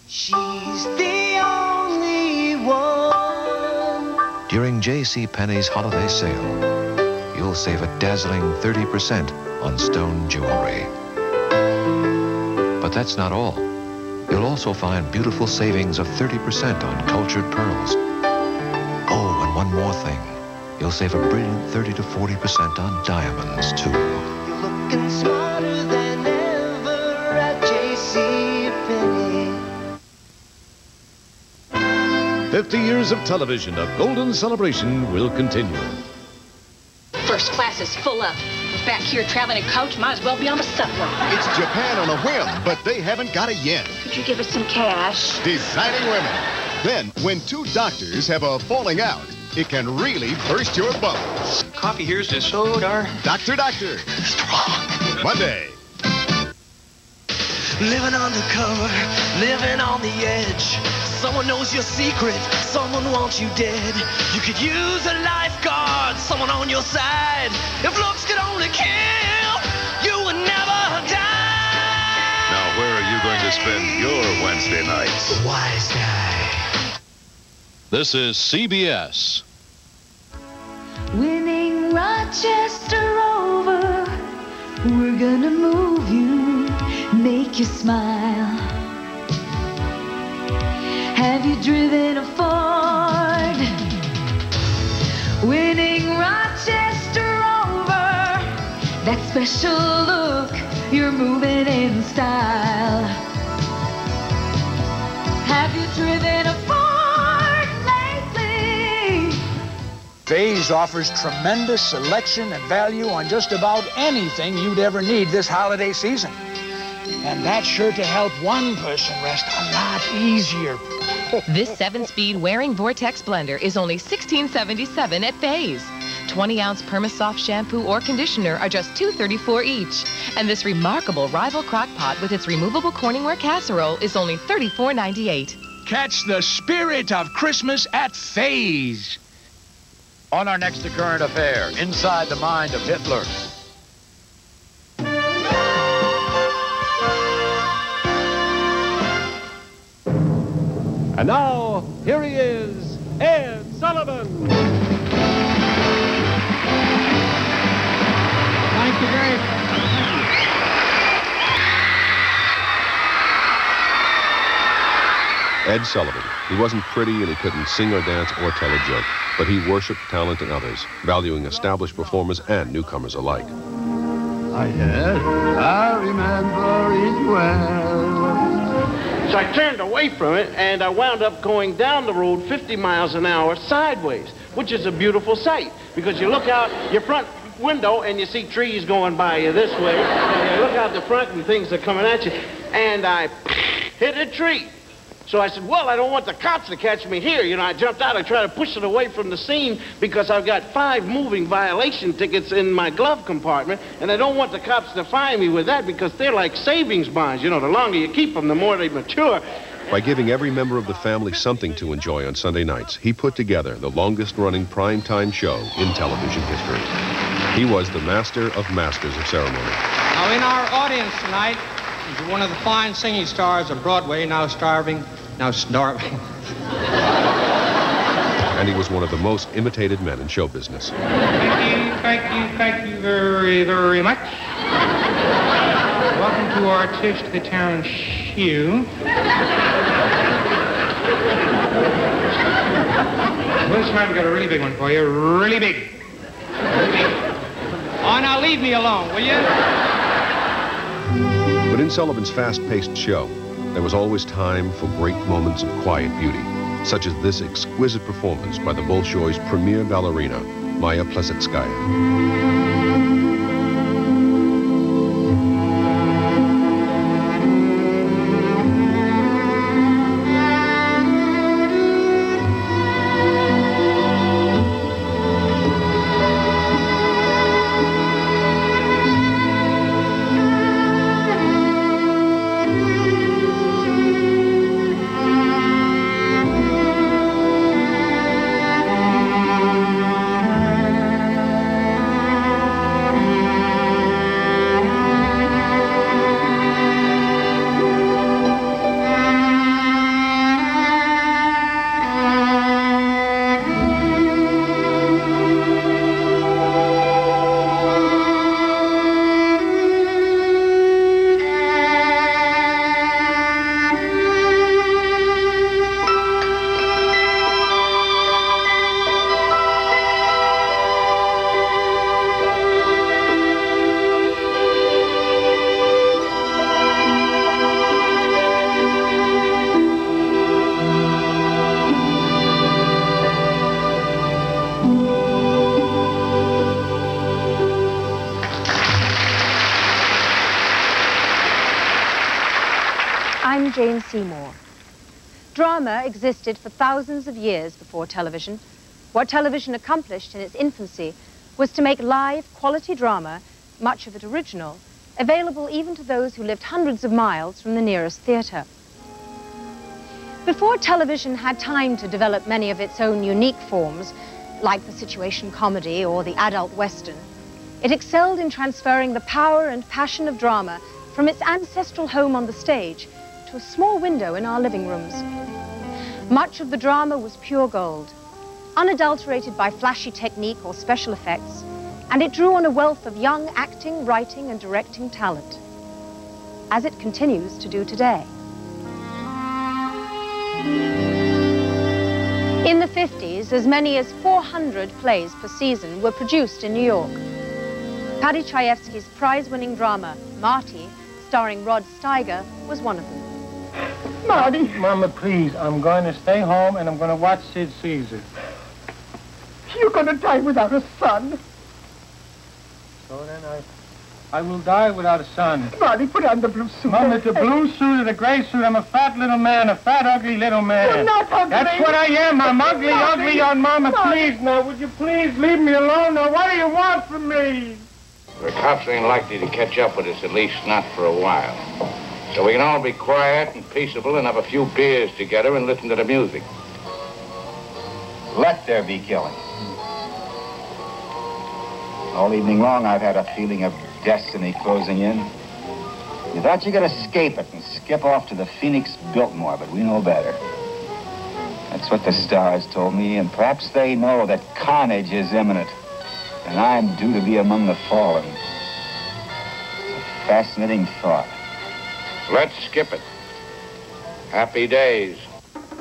[SPEAKER 32] She's the only one.
[SPEAKER 33] During JCPenney's holiday sale, you'll save a dazzling 30% on stone jewelry. But that's not all. You'll also find beautiful savings of 30% on cultured pearls. Oh, and one more thing. You'll save a brilliant 30 to 40% on diamonds, too.
[SPEAKER 32] You're looking smarter than ever at JCPenney.
[SPEAKER 34] 50 years of television, a golden celebration will continue.
[SPEAKER 21] First class
[SPEAKER 1] place is full up. We're back here traveling in coach, might as well be on the subway.
[SPEAKER 2] It's Japan on a whim, but they haven't got a yen.
[SPEAKER 1] Could you give us some cash?
[SPEAKER 2] Designing women. Then, when two doctors have a falling out, it can really burst your bubble.
[SPEAKER 25] Coffee here's just so darn.
[SPEAKER 2] Doctor. Strong. Monday.
[SPEAKER 32] Living undercover, living on the edge. Someone knows your secret, someone wants you dead. You could use a lifeguard, someone on your side. If looks could only kill, you would never die.
[SPEAKER 31] Now, where are you going to spend your Wednesday nights?
[SPEAKER 32] Wise guy.
[SPEAKER 31] This is CBS.
[SPEAKER 32] Winning Rochester over, we're gonna move you, make you smile. Have you driven a Ford? Winning Rochester over, that special look, you're moving in style. Have you driven a Ford lately?
[SPEAKER 26] Faze offers tremendous selection and value on just about anything you'd ever need this holiday season. And that's sure to help one person rest a lot easier.
[SPEAKER 4] This 7-speed wearing Vortex blender is only $16.77 at Faze. 20-ounce Permasoft shampoo or conditioner are just $2.34 each. And this remarkable rival crock pot with its removable Corningware casserole is only $34.98.
[SPEAKER 26] Catch the spirit of Christmas at Faze.
[SPEAKER 5] On our next current affair, inside the mind of Hitler.
[SPEAKER 22] And now, here he is, Ed Sullivan.
[SPEAKER 6] Thank you very much.
[SPEAKER 22] Ed Sullivan. He wasn't pretty and he couldn't sing or dance or tell a joke, but he worshiped talent in others, valuing established performers and newcomers alike.
[SPEAKER 6] I remember it well.
[SPEAKER 10] So I turned away from it, and I wound up going down the road 50 miles an hour sideways, which is a beautiful sight, because you look out your front window and you see trees going by you this way, and you look out the front and things are coming at you, and I hit a tree. So I said, well, I don't want the cops to catch me here. You know, I jumped out. I tried to push it away from the scene because I've got 5 moving violation tickets in my glove compartment, and I don't want the cops to fine me with that because they're like savings bonds. You know, the longer you keep them, the more they mature.
[SPEAKER 22] By giving every member of the family something to enjoy on Sunday nights, he put together the longest-running primetime show in television history. He was the master of masters of ceremony.
[SPEAKER 6] Now, in our audience tonight is one of the fine singing stars of Broadway, now starving.
[SPEAKER 22] And he was one of the most imitated men in show business.
[SPEAKER 6] Thank you very, very much. Welcome to our Tish the Town Shoe. Well, this time I've got a really big one for you. Really big. Really big. Oh, now leave me alone, will you?
[SPEAKER 22] But in Sullivan's fast-paced show, there was always time for great moments of quiet beauty, such as this exquisite performance by the Bolshoi's premier ballerina, Maya Plesetskaya.
[SPEAKER 7] I'm Jane Seymour. Drama existed for thousands of years before television. What television accomplished in its infancy was to make live, quality drama, much of it original, available even to those who lived hundreds of miles from the nearest theatre. Before television had time to develop many of its own unique forms, like the situation comedy or the adult western, it excelled in transferring the power and passion of drama from its ancestral home on the stage to a small window in our living rooms. Much of the drama was pure gold, unadulterated by flashy technique or special effects, and it drew on a wealth of young acting, writing, and directing talent, as it continues to do today. In the 50s, as many as 400 plays per season were produced in New York. Paddy Chayefsky's prize-winning drama, Marty, starring Rod Steiger, was one of them.
[SPEAKER 10] Marty! Mama, please, I'm going to stay home and I'm going to watch Sid Caesar. You're going to die without a son. So then I will die without a son.
[SPEAKER 8] Marty, put on the blue suit.
[SPEAKER 10] Mama, the blue suit or the gray suit, I'm a fat little man, a fat, ugly little man.
[SPEAKER 8] You're not ugly.
[SPEAKER 10] That's what I am. I'm ugly,
[SPEAKER 8] Marty.
[SPEAKER 10] ugly on Mama.
[SPEAKER 8] Marty.
[SPEAKER 10] Please, now, would you please leave me alone? Now, what do you want from me?
[SPEAKER 23] The cops ain't likely to catch up with us, at least not for a while. So we can all be quiet and peaceable and have a few beers together and listen to the music.
[SPEAKER 9] Let there be killing. All evening long, I've had a feeling of destiny closing in. You thought you could escape it and skip off to the Phoenix Biltmore, but we know better. That's what the stars told me, and perhaps they know that carnage is imminent, and I'm due to be among the fallen. It's a fascinating thought.
[SPEAKER 23] Let's skip it. Happy days.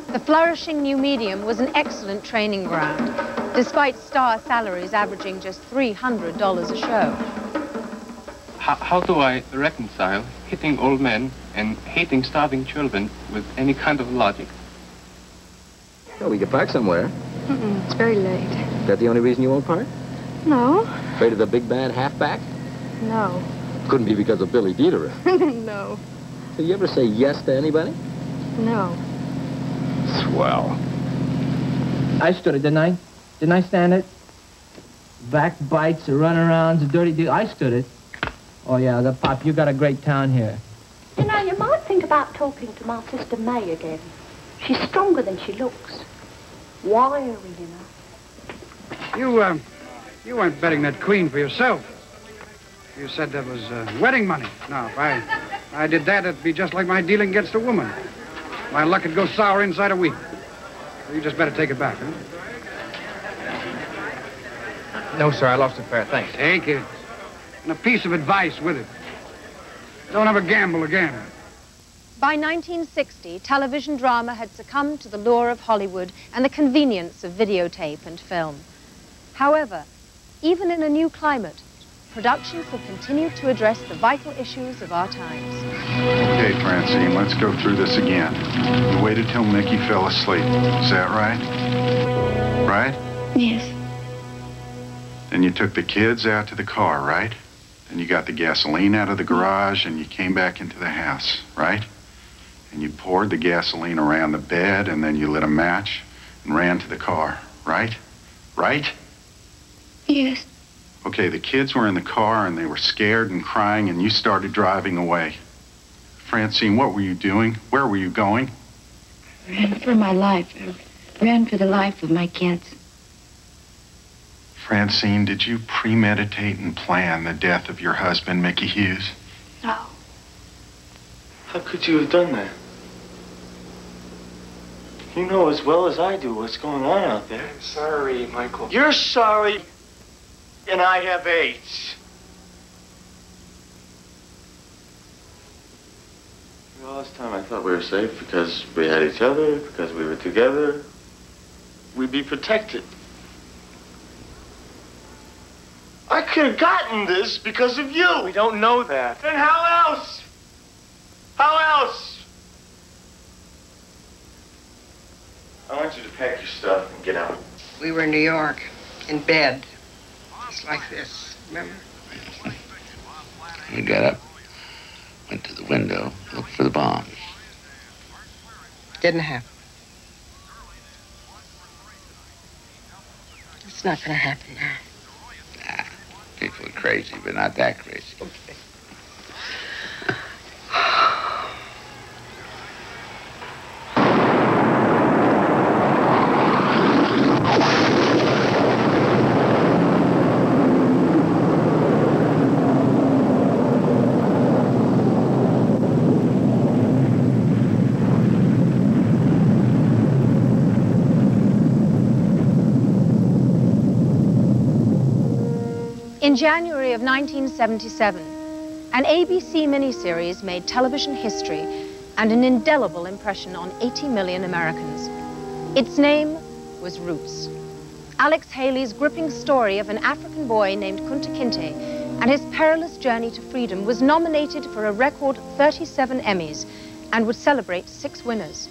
[SPEAKER 7] The flourishing new medium was an excellent training ground, despite star salaries averaging just $300 a show.
[SPEAKER 6] How do I reconcile hitting old men and hating starving children with any kind of logic?
[SPEAKER 3] Well, we could park somewhere.
[SPEAKER 21] It's very late.
[SPEAKER 3] Is that the only reason you won't park?
[SPEAKER 21] No.
[SPEAKER 3] Afraid of the big bad halfback?
[SPEAKER 21] No.
[SPEAKER 3] Couldn't be because of Billy Dieter.
[SPEAKER 21] No.
[SPEAKER 3] So you ever say yes to anybody?
[SPEAKER 21] No.
[SPEAKER 3] Swell.
[SPEAKER 11] I stood it, didn't I? Didn't I stand it? Backbites, the runarounds, the dirty deal. I stood it. Oh, yeah, the Pop, you got a great town here.
[SPEAKER 12] You know, you might think about talking to my sister May again. She's stronger than she looks. Wiry, you know.
[SPEAKER 6] You weren't betting that queen for yourself. You said that was wedding money. Now, if I did that, it'd be just like my dealing against a woman. My luck would go sour inside a week. So you just better take it back, huh?
[SPEAKER 3] No, sir, I lost it fair. Thanks.
[SPEAKER 6] Take it. And a piece of advice with it. Don't ever gamble again.
[SPEAKER 7] By 1960, television drama had succumbed to the lure of Hollywood and the convenience of videotape and film. However, even in a new climate, productions have continued to address the vital issues of our times.
[SPEAKER 14] Okay, Francine, let's go through this again. You waited till Mickey fell asleep. Is that right? Right?
[SPEAKER 21] Yes.
[SPEAKER 14] Then you took the kids out to the car, right? Then you got the gasoline out of the garage and you came back into the house, right? And you poured the gasoline around the bed and then you lit a match and ran to the car, right? Right?
[SPEAKER 21] Yes.
[SPEAKER 14] Okay, the kids were in the car and they were scared and crying and you started driving away. Francine, what were you doing? Where were you going?
[SPEAKER 21] I ran for my life. I ran for the life of my kids.
[SPEAKER 14] Francine, did you premeditate and plan the death of your husband, Mickey Hughes?
[SPEAKER 21] No.
[SPEAKER 15] How could you have done that? You know as well as I do what's going on out there. I'm sorry, Michael. You're sorry, and I have AIDS. All this time I thought we were safe because we had each other, because we were together. We'd be protected. I could have gotten this because of you. We don't know that. Then how else? How else? I want you to pack your stuff and get out.
[SPEAKER 16] We were in New York, in bed, just like this, remember?
[SPEAKER 23] We got up, went to the window, looked for the bomb.
[SPEAKER 16] Didn't happen. It's not going to happen now.
[SPEAKER 1] Nah, people are crazy, but not that crazy.
[SPEAKER 16] Okay.
[SPEAKER 7] In January of 1977, an ABC miniseries made television history and an indelible impression on 80 million Americans. Its name was Roots. Alex Haley's gripping story of an African boy named Kunta Kinte and his perilous journey to freedom was nominated for a record 37 Emmys and would celebrate 6 winners.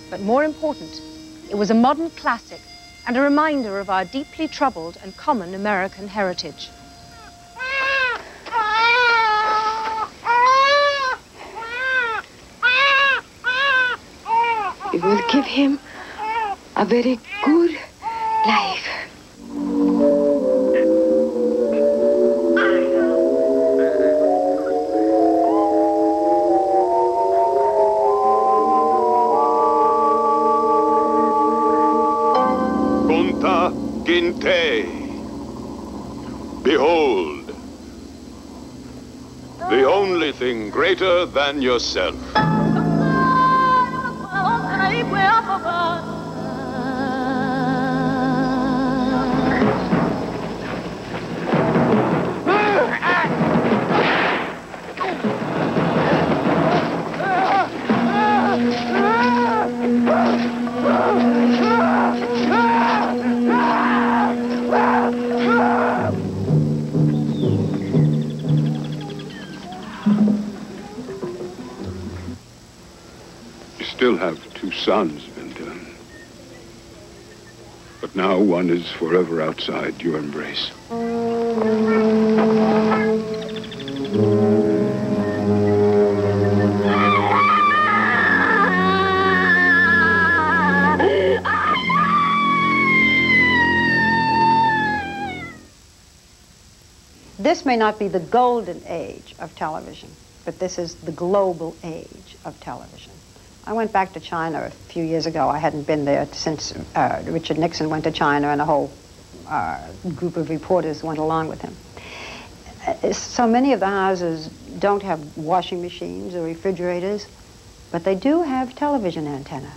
[SPEAKER 7] But more important, it was a modern classic and a reminder of our deeply troubled and common American heritage.
[SPEAKER 21] It will give him a very good life.
[SPEAKER 8] Kunta Kinte, behold, the only thing greater than yourself. Still have 2 sons, Vinta. But now one is forever outside your embrace.
[SPEAKER 13] This may not be the golden age of television, but this is the global age of television. I went back to China a few years ago. I hadn't been there since Richard Nixon went to China, and a whole group of reporters went along with him. So many of the houses don't have washing machines or refrigerators, but they do have television antenna.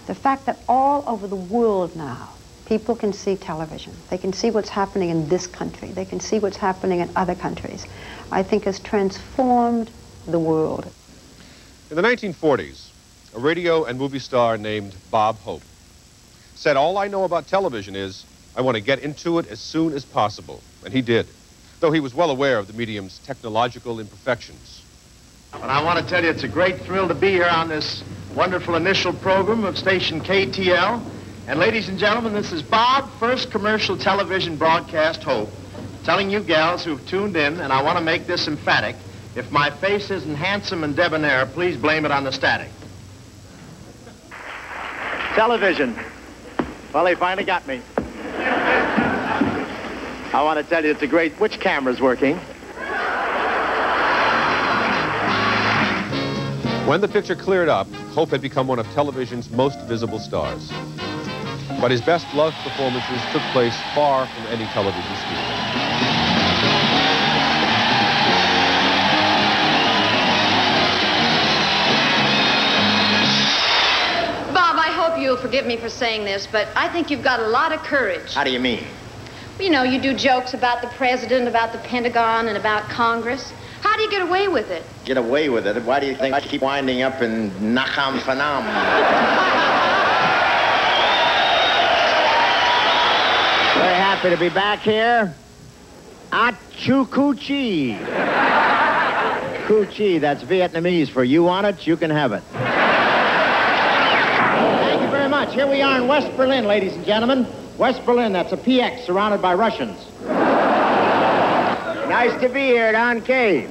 [SPEAKER 13] The fact that all over the world now, people can see television. They can see what's happening in this country. They can see what's happening in other countries. I think has transformed the world.
[SPEAKER 22] In the 1940s, a radio and movie star named Bob Hope said, "All I know about television is I want to get into it as soon as possible." And he did, though he was well aware of the medium's technological imperfections.
[SPEAKER 15] But I want to tell you it's a great thrill to be here on this wonderful initial program of station KTL. And ladies and gentlemen, this is Bob, first commercial television broadcast Hope, telling you gals who've tuned in, and I want to make this emphatic, if my face isn't handsome and debonair, please blame it on the static.
[SPEAKER 17] Television. Well, they finally got me. I want to tell you it's a great... Which camera's working?
[SPEAKER 22] When the picture cleared up, Hope had become one of television's most visible stars. But his best loved performances took place far from any television studio.
[SPEAKER 18] You'll forgive me for saying this, but I think you've got a lot of courage.
[SPEAKER 17] How do you mean?
[SPEAKER 18] You know, you do jokes about the president, about the Pentagon, and about Congress. How do you get away with it?
[SPEAKER 17] Get away with it? Why do you think I keep winding up in Nakam Fanam? Very happy to be back here. Achu Kuchi. Kuchi, that's Vietnamese for you want it, you can have it. Here we are in West Berlin, ladies and gentlemen. West Berlin, that's a PX surrounded by Russians. Nice to be here at On Cave.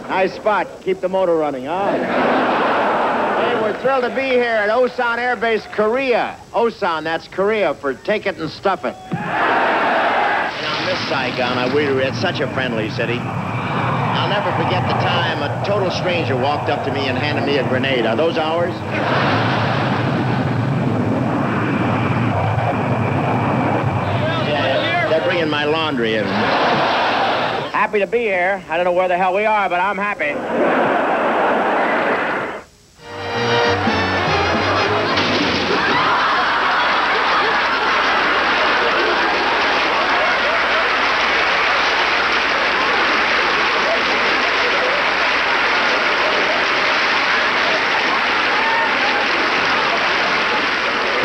[SPEAKER 17] Nice spot. Keep the motor running, huh? Hey, we're thrilled to be here at Osan Air Base, Korea. Osan, that's Korea for take it and stuff it. I miss Saigon. It's such a friendly city. I'll never forget the time a total stranger walked up to me and handed me a grenade. Are those ours? Yeah, they're bringing my laundry in. Happy to be here. I don't know where the hell we are, but I'm happy.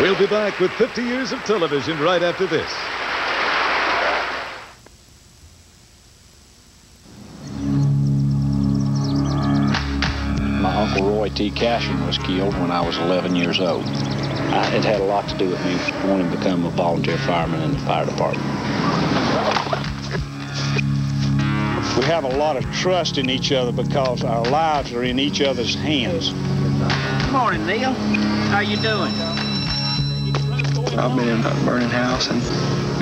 [SPEAKER 2] We'll be back with 50 years of television right after this.
[SPEAKER 4] My Uncle Roy T. Cashin was killed when I was 11 years old. It had a lot to do with me wanting to become a volunteer fireman in the fire department. We have a lot of trust in each other because our lives are in each other's hands.
[SPEAKER 19] Good morning, Neil. How you doing?
[SPEAKER 20] I've been in that burning house, and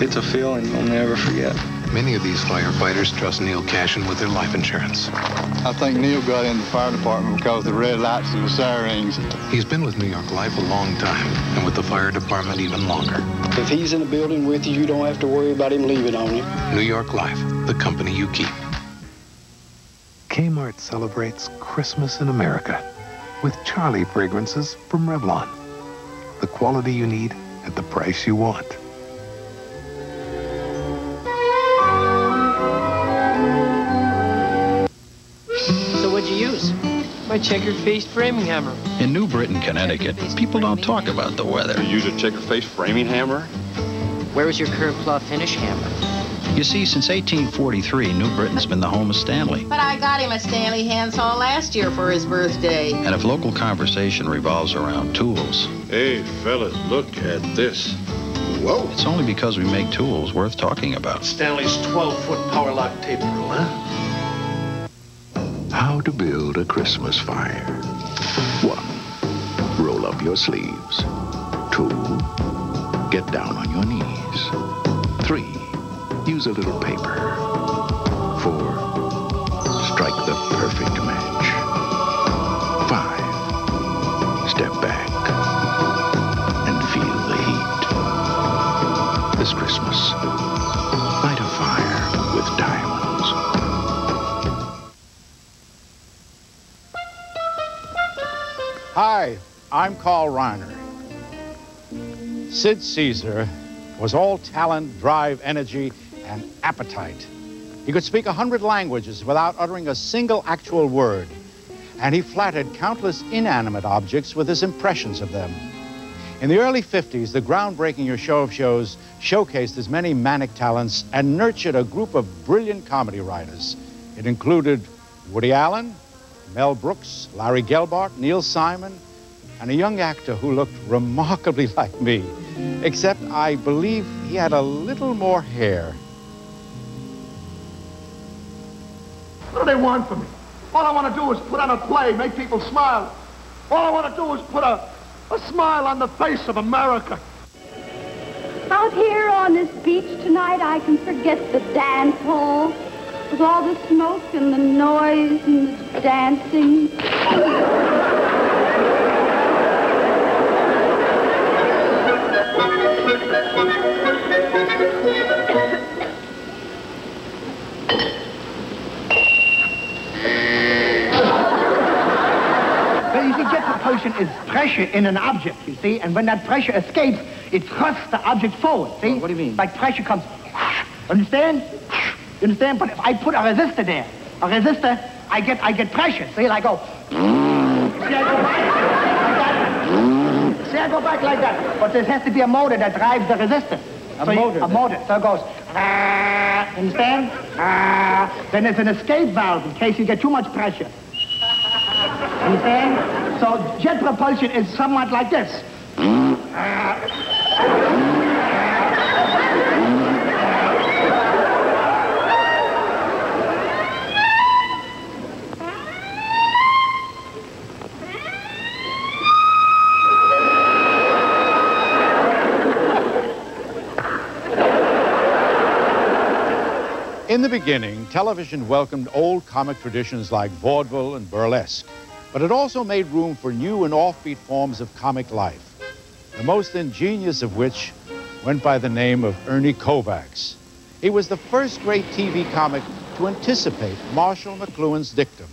[SPEAKER 20] it's a feeling I'll never forget.
[SPEAKER 24] Many of these firefighters trust Neil Cashin with their life insurance.
[SPEAKER 20] I think Neil got in the fire department because of the red lights and the sirens.
[SPEAKER 24] He's been with New York Life a long time, and with the fire department even longer.
[SPEAKER 20] If he's in a building with you, you don't have to worry about him leaving on you.
[SPEAKER 24] New York Life, the company you keep. Kmart celebrates Christmas in America with Charlie fragrances from Revlon. The quality you need at the price you want.
[SPEAKER 19] So what'd you use? My checkered-faced framing hammer.
[SPEAKER 25] In New Britain, Connecticut, people don't talk about the weather.
[SPEAKER 27] You use a checkered-faced framing hammer?
[SPEAKER 19] Where was your curved claw finish hammer?
[SPEAKER 25] You see, since 1843, New Britain's been the home of Stanley.
[SPEAKER 28] But I got him a Stanley handsaw last year for his birthday.
[SPEAKER 25] And if local conversation revolves around tools...
[SPEAKER 27] Hey, fellas, look at this. Whoa.
[SPEAKER 25] It's only because we make tools worth talking about.
[SPEAKER 27] Stanley's 12-foot power lock tape rule, huh?
[SPEAKER 29] How to build a Christmas fire. 1. Roll up your sleeves. 2. Get down on your knees. 3. Use a little paper. 4. Strike the perfect match. 5. Step back and feel the heat. This Christmas, light a fire with diamonds.
[SPEAKER 10] Hi, I'm Carl Reiner. Sid Caesar was all talent, drive, energy, and appetite. He could speak 100 languages without uttering a single actual word, and he flattered countless inanimate objects with his impressions of them. In the early 50s, the groundbreaking Your Show of Shows showcased his many manic talents and nurtured a group of brilliant comedy writers. It included Woody Allen, Mel Brooks, Larry Gelbart, Neil Simon, and a young actor who looked remarkably like me, except I believe he had a little more hair.
[SPEAKER 30] What do they want from me? All I want to do is put on a play, make people smile. All I want to do is put a smile on the face of America.
[SPEAKER 12] Out here on this beach tonight, I can forget the dance hall with all the smoke and the noise and the dancing.
[SPEAKER 17] Jet propulsion is pressure in an object, you see, and when that pressure escapes, it thrusts the object forward, see? What do you mean? Like pressure comes, understand? You understand? But if I put a resistor there, I get pressure, see? I go, see, I go back like that. See, I go back like that. But there has to be a motor that drives the resistor. A motor. So it goes, understand? Then there's an escape valve in case you get too much pressure. Understand? So jet propulsion is somewhat like this.
[SPEAKER 1] In the beginning, television welcomed old comic traditions like vaudeville and burlesque, but it also made room for new and offbeat forms of comic life, the most ingenious of which went by the name of Ernie Kovacs. He was the first great TV comic to anticipate Marshall McLuhan's dictum,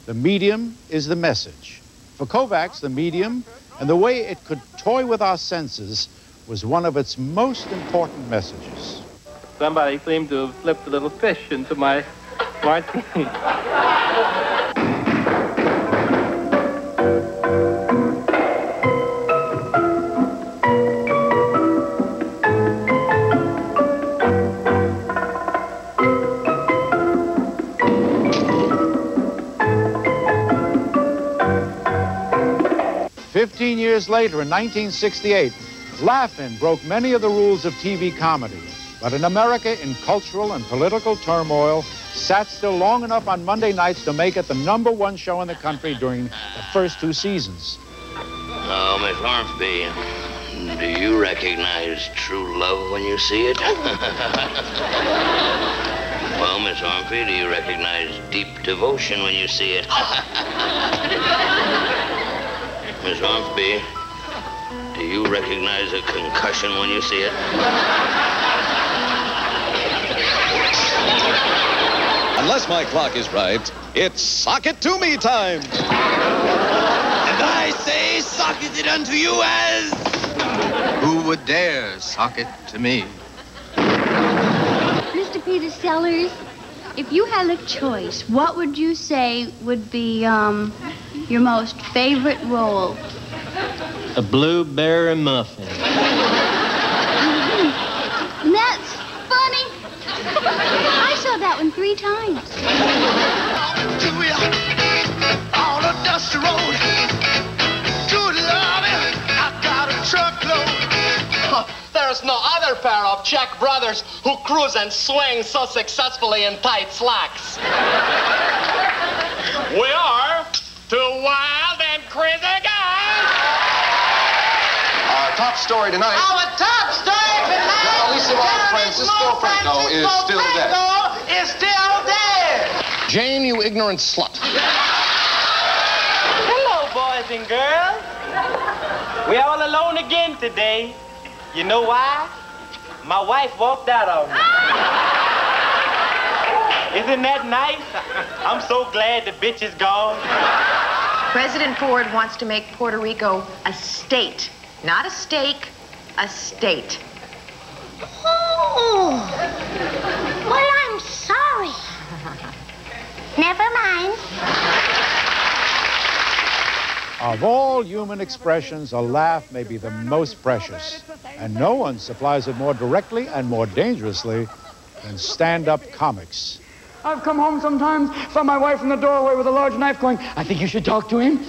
[SPEAKER 1] "The medium is the message." For Kovacs, the medium and the way it could toy with our senses was one of its most important messages.
[SPEAKER 19] Somebody seemed to have slipped a little fish into my martini.
[SPEAKER 1] 15 years later, in 1968, Laugh-In broke many of the rules of TV comedy. But in America, in cultural and political turmoil, sat still long enough on Monday nights to make it the #1 show in the country during the first 2 seasons.
[SPEAKER 3] Oh, Miss Ormsby, do you recognize true love when you see it? Well, Miss Ormsby, do you recognize deep devotion when you see it? Miss Ormsby, do you recognize a concussion when you see it?
[SPEAKER 5] Unless my clock is right, it's sock it to me time. And I say sock it unto you as... Who would dare sock it to me?
[SPEAKER 6] Mr. Peter Sellers, if you had a choice, what would you say would be your most favorite role?
[SPEAKER 19] A blueberry muffin.
[SPEAKER 6] That's funny. I saw that one 3 times.
[SPEAKER 10] On a dusty road, good Lord, I got a truckload.
[SPEAKER 9] There's no other pair of Czech brothers who cruise and swing so successfully in tight slacks. We are 2 wild and crazy guys.
[SPEAKER 11] Our top story tonight.
[SPEAKER 9] Our top story tonight.
[SPEAKER 11] Alicia Francisco Franco is still dead.
[SPEAKER 9] Is still dead.
[SPEAKER 11] Jane, you ignorant slut.
[SPEAKER 19] Hello, boys and girls. We're all alone again today. You know why? My wife walked out on me. Isn't that nice? I'm so glad the bitch is gone.
[SPEAKER 14] President Ford wants to make Puerto Rico a state. Not a steak, a state.
[SPEAKER 6] Oh. Well, I'm sorry. Never mind.
[SPEAKER 1] Of all human expressions, a laugh may be the most precious, and no one supplies it more directly and more dangerously than stand-up comics.
[SPEAKER 16] I've come home sometimes, saw my wife in the doorway with a large knife going, I think you should talk to him.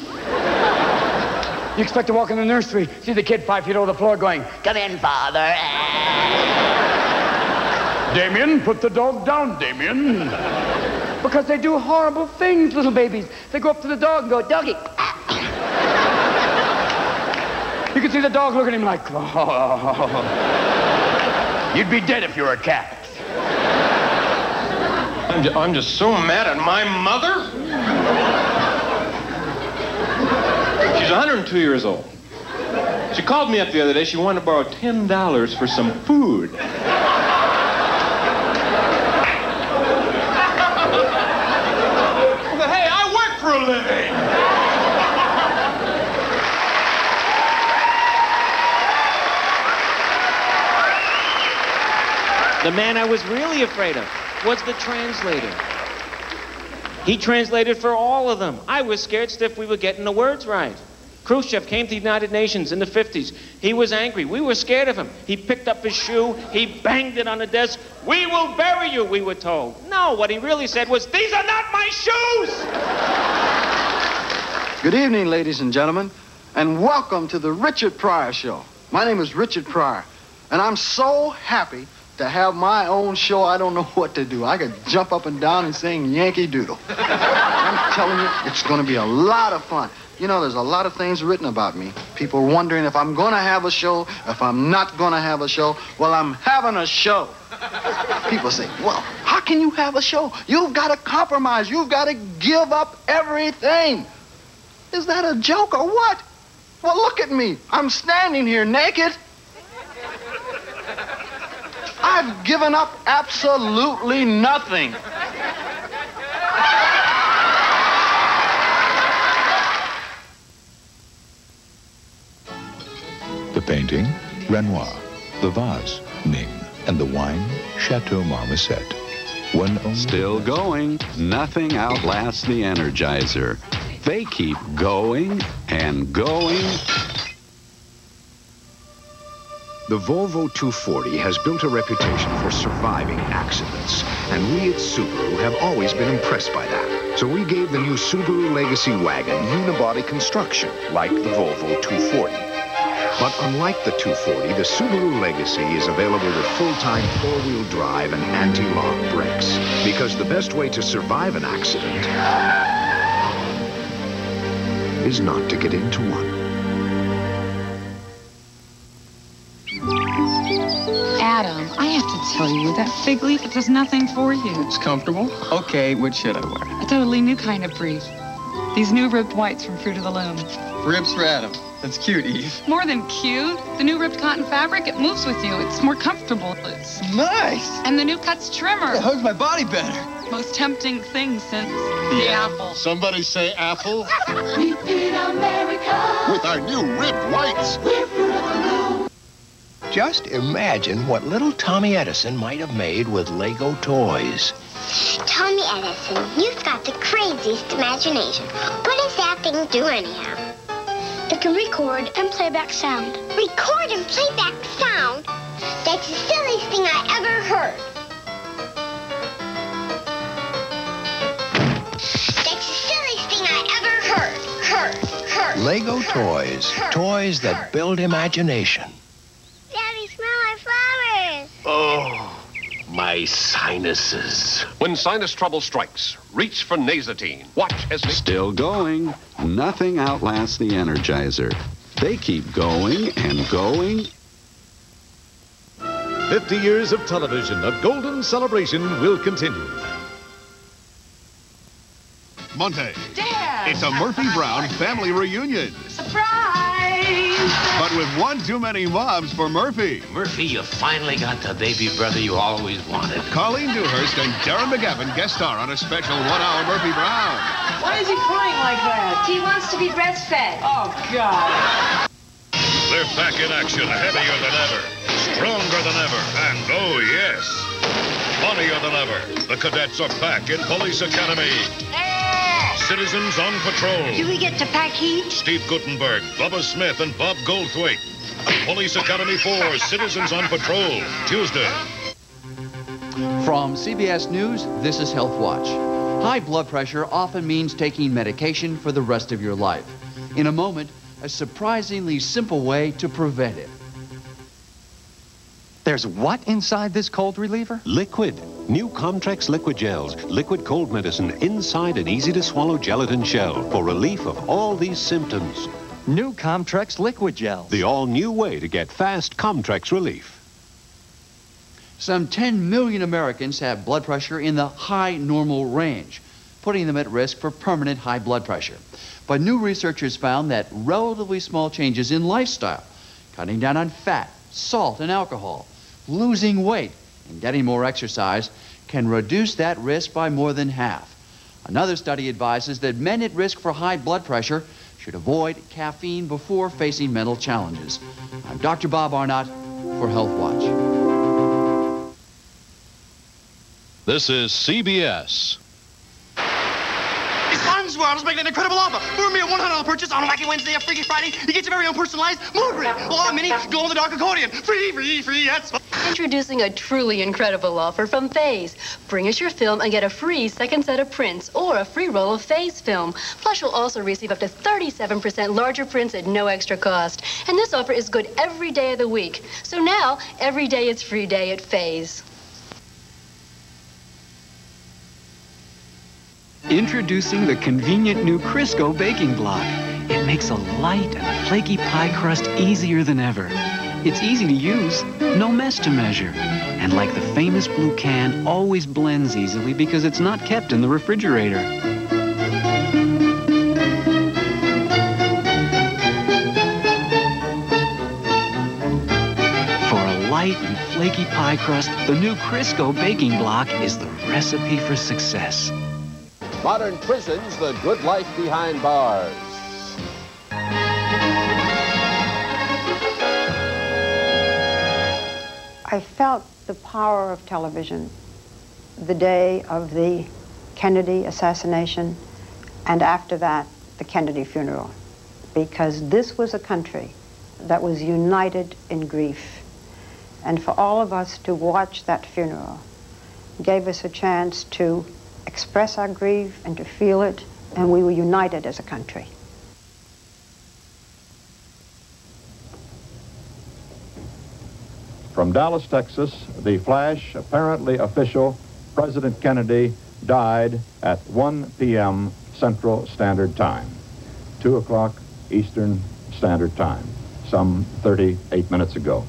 [SPEAKER 16] You expect to walk in the nursery, see the kid 5 feet over the floor going, come in, father. Damien, put the dog down, Damien. Because they do horrible things, little babies. They go up to the dog and go, doggy. You can see the dog look at him like, oh. You'd be dead if you were a cat.
[SPEAKER 10] I'm just so mad at my mother.
[SPEAKER 22] She's 102 years old. She called me up the other day. She wanted to borrow $10 for some food.
[SPEAKER 10] Hey, I work for a living.
[SPEAKER 19] The man I was really afraid of was the translator. He translated for all of them. I was scared stiff we were getting the words right. Khrushchev came to the United Nations in the 50s. He was angry. We were scared of him. He picked up his shoe. He banged it on the desk. We will bury you, we were told. No, what he really said was, these are not my shoes!
[SPEAKER 23] Good evening, ladies and gentlemen, and welcome to the Richard Pryor Show. My name is Richard Pryor, and I'm so happy to have my own show. I don't know what to do. I could jump up and down and sing Yankee Doodle. I'm telling you, it's going to be a lot of fun. You know, there's a lot of things written about me. People wondering if I'm going to have a show, if I'm not going to have a show. Well, I'm having a show. People say, well, how can you have a show? You've got to compromise. You've got to give up everything. Is that a joke or what? Well, look at me. I'm standing here naked. I've given up absolutely nothing.
[SPEAKER 29] The painting, Renoir. The vase, Ming. And the wine, Chateau Marmoset.
[SPEAKER 2] Still going. Nothing outlasts the Energizer. They keep going and going.
[SPEAKER 4] The Volvo 240 has built a reputation for surviving accidents, and we at Subaru have always been impressed by that. So we gave the new Subaru Legacy wagon unibody construction, like the Volvo 240. But unlike the 240, the Subaru Legacy is available with full-time four-wheel drive and anti-lock brakes. Because the best way to survive an accident is not to get into one.
[SPEAKER 7] Adam, I have to tell you, that fig leaf, it does nothing for you.
[SPEAKER 8] It's comfortable? Okay, what should I wear?
[SPEAKER 7] A totally new kind of brief. These new ribbed whites from Fruit of the Loom.
[SPEAKER 8] Ribs for Adam. That's cute, Eve.
[SPEAKER 7] More than cute. The new ribbed cotton fabric, it moves with you. It's more comfortable. It's
[SPEAKER 8] nice.
[SPEAKER 7] And the new cuts trimmer.
[SPEAKER 8] It hugs my body better.
[SPEAKER 7] Most tempting thing since the apple.
[SPEAKER 13] Somebody say apple.
[SPEAKER 15] Repeat America.
[SPEAKER 13] With our new ribbed whites.
[SPEAKER 15] We're Fruit of the Loom.
[SPEAKER 18] Just imagine what little Tommy Edison might have made with Lego toys.
[SPEAKER 20] Tommy Edison, you've got the craziest imagination. What does that thing do anyhow?
[SPEAKER 15] It can record and play back sound.
[SPEAKER 20] Record and play back sound? That's the silliest thing I ever heard. That's the silliest thing I ever heard.
[SPEAKER 18] Lego toys. Toys that build imagination.
[SPEAKER 20] Daddy, smell my flowers.
[SPEAKER 13] Oh, my sinuses.
[SPEAKER 22] When sinus trouble strikes, reach for Nasatine. Watch as...
[SPEAKER 2] Still going. Nothing outlasts the Energizer. They keep going and going.
[SPEAKER 21] 50 years of television, a golden celebration will continue.
[SPEAKER 13] Monte.
[SPEAKER 15] Dad!
[SPEAKER 13] It's a Murphy Brown family reunion.
[SPEAKER 15] Surprise!
[SPEAKER 13] But with one too many moms for Murphy.
[SPEAKER 26] Murphy, you finally got the baby brother you always wanted.
[SPEAKER 13] Colleen Dewhurst and Darren McGavin guest star on a special one-hour Murphy Brown.
[SPEAKER 31] Why is he crying like that?
[SPEAKER 32] He wants to be breastfed.
[SPEAKER 31] Oh, God.
[SPEAKER 33] They're back in action, heavier than ever, stronger than ever, and oh, yes, funnier than ever. The cadets are back in Police Academy. Citizens on Patrol.
[SPEAKER 32] Do we get to pack heat?
[SPEAKER 33] Steve Guttenberg, Bubba Smith, and Bob Goldthwait. Police Academy 4, Citizens on Patrol, Tuesday.
[SPEAKER 34] From CBS News, this is Health Watch. High blood pressure often means taking medication for the rest of your life. In a moment, a surprisingly simple way to prevent it.
[SPEAKER 35] There's what inside this cold reliever?
[SPEAKER 36] Liquid. New Comtrex liquid gels. Liquid cold medicine inside an easy-to-swallow gelatin shell for relief of all these symptoms.
[SPEAKER 35] New Comtrex liquid gels.
[SPEAKER 36] The all-new way to get fast Comtrex relief.
[SPEAKER 34] Some 10 million Americans have blood pressure in the high normal range, putting them at risk for permanent high blood pressure. But new researchers found that relatively small changes in lifestyle, cutting down on fat, salt, and alcohol, losing weight, and getting more exercise can reduce that risk by more than half. Another study advises that men at risk for high blood pressure should avoid caffeine before facing mental challenges. I'm Dr. Bob Arnott for Health Watch.
[SPEAKER 21] This is CBS.
[SPEAKER 37] Funds World is making an incredible offer. For a mere $100 purchase on a Wacky Wednesday or Freaky Friday, you get your very own personalized mood ring. Or a mini glow-in-the-dark accordion. Free, free, free, that's fun.
[SPEAKER 38] Introducing a truly incredible offer from Faze. Bring us your film and get a free second set of prints or a free roll of Faze film. Plus, you'll also receive up to 37% larger prints at no extra cost. And this offer is good every day of the week. So now, every day is free day at Faze.
[SPEAKER 39] Introducing the convenient new Crisco baking block. It makes a light and flaky pie crust easier than ever. It's easy to use, no mess to measure. And like the famous blue can, always blends easily because it's not kept in the refrigerator. For a light and flaky pie crust, the new Crisco baking block is the recipe for success.
[SPEAKER 21] Modern Prisons, the good life behind bars.
[SPEAKER 1] I felt the power of television the day of the Kennedy assassination and after that, the Kennedy funeral, because this was a country that was united in grief. And for all of us to watch that funeral gave us a chance to express our grief and to feel it, and we were united as a country.
[SPEAKER 3] From Dallas, Texas, the flash, apparently official, President Kennedy died at 1 p.m. Central Standard Time, 2 o'clock Eastern Standard Time, some 38 minutes ago.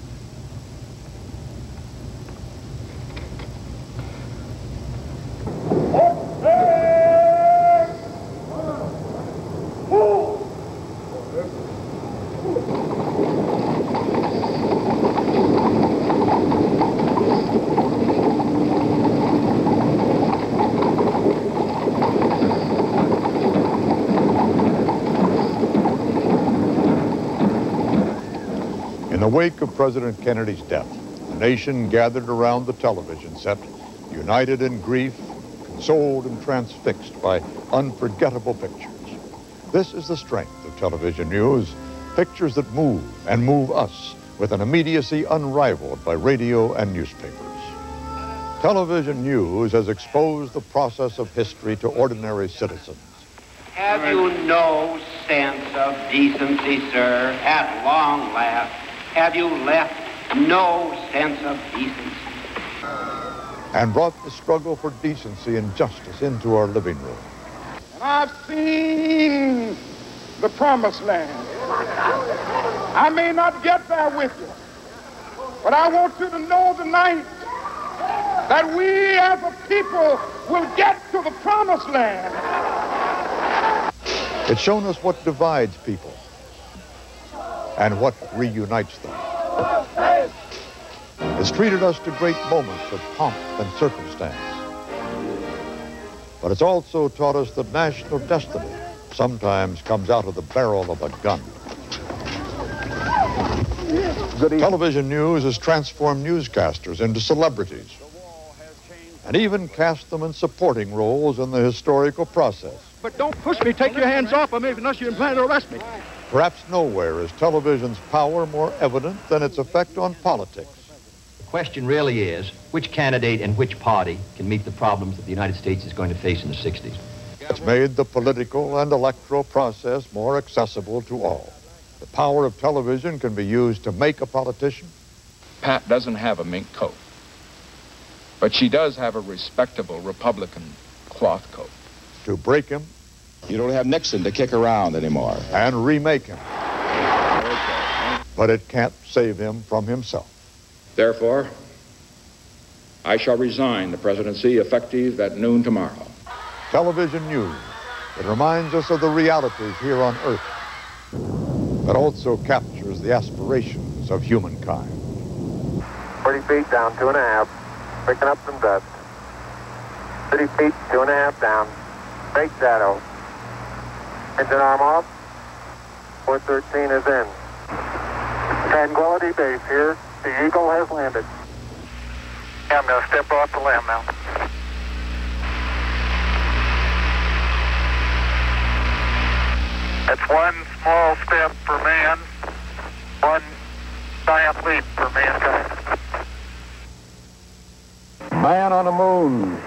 [SPEAKER 22] In the wake of President Kennedy's death, the nation gathered around the television set, united in grief, consoled and transfixed by unforgettable pictures. This is the strength of television news, pictures that move and move us with an immediacy unrivaled by radio and newspapers. Television news has exposed the process of history to ordinary citizens.
[SPEAKER 26] Have you no sense of decency, sir, at long last? Have you left no sense of decency?
[SPEAKER 22] And brought the struggle for decency and justice into our living room.
[SPEAKER 5] And I've seen the promised land. I may not get there with you, but I want you to know tonight that we as a people will get to the promised land.
[SPEAKER 22] It's shown us what divides people and what reunites them. It's treated us to great moments of pomp and circumstance. But it's also taught us that national destiny sometimes comes out of the barrel of a gun. Television news has transformed newscasters into celebrities and even cast them in supporting roles in the historical process.
[SPEAKER 5] But don't push me. Take your hands off of me unless you plan to arrest me.
[SPEAKER 22] Perhaps nowhere is television's power more evident than its effect on politics.
[SPEAKER 6] The question really is, which candidate and which party can meet the problems that the United States is going to face in the 60s?
[SPEAKER 22] It's made the political and electoral process more accessible to all. The power of television can be used to make a politician.
[SPEAKER 9] Pat doesn't have a mink coat, but she does have a respectable Republican cloth coat.
[SPEAKER 22] To break him.
[SPEAKER 10] You don't have Nixon to kick around anymore.
[SPEAKER 22] And remake him. But it can't save him from himself.
[SPEAKER 9] Therefore, I shall resign the presidency effective at noon tomorrow.
[SPEAKER 22] Television news. It reminds us of the realities here on Earth, but also captures the aspirations of humankind.
[SPEAKER 11] 40 feet down, 2.5. Picking up some dust. 30 feet, 2.5 down. Great shadow. Engine arm off. 413 is in. Tranquility Base here. The Eagle has landed. Yeah, I'm going to step off the limb now. That's one small step for man, one giant leap for mankind.
[SPEAKER 5] Man on the moon.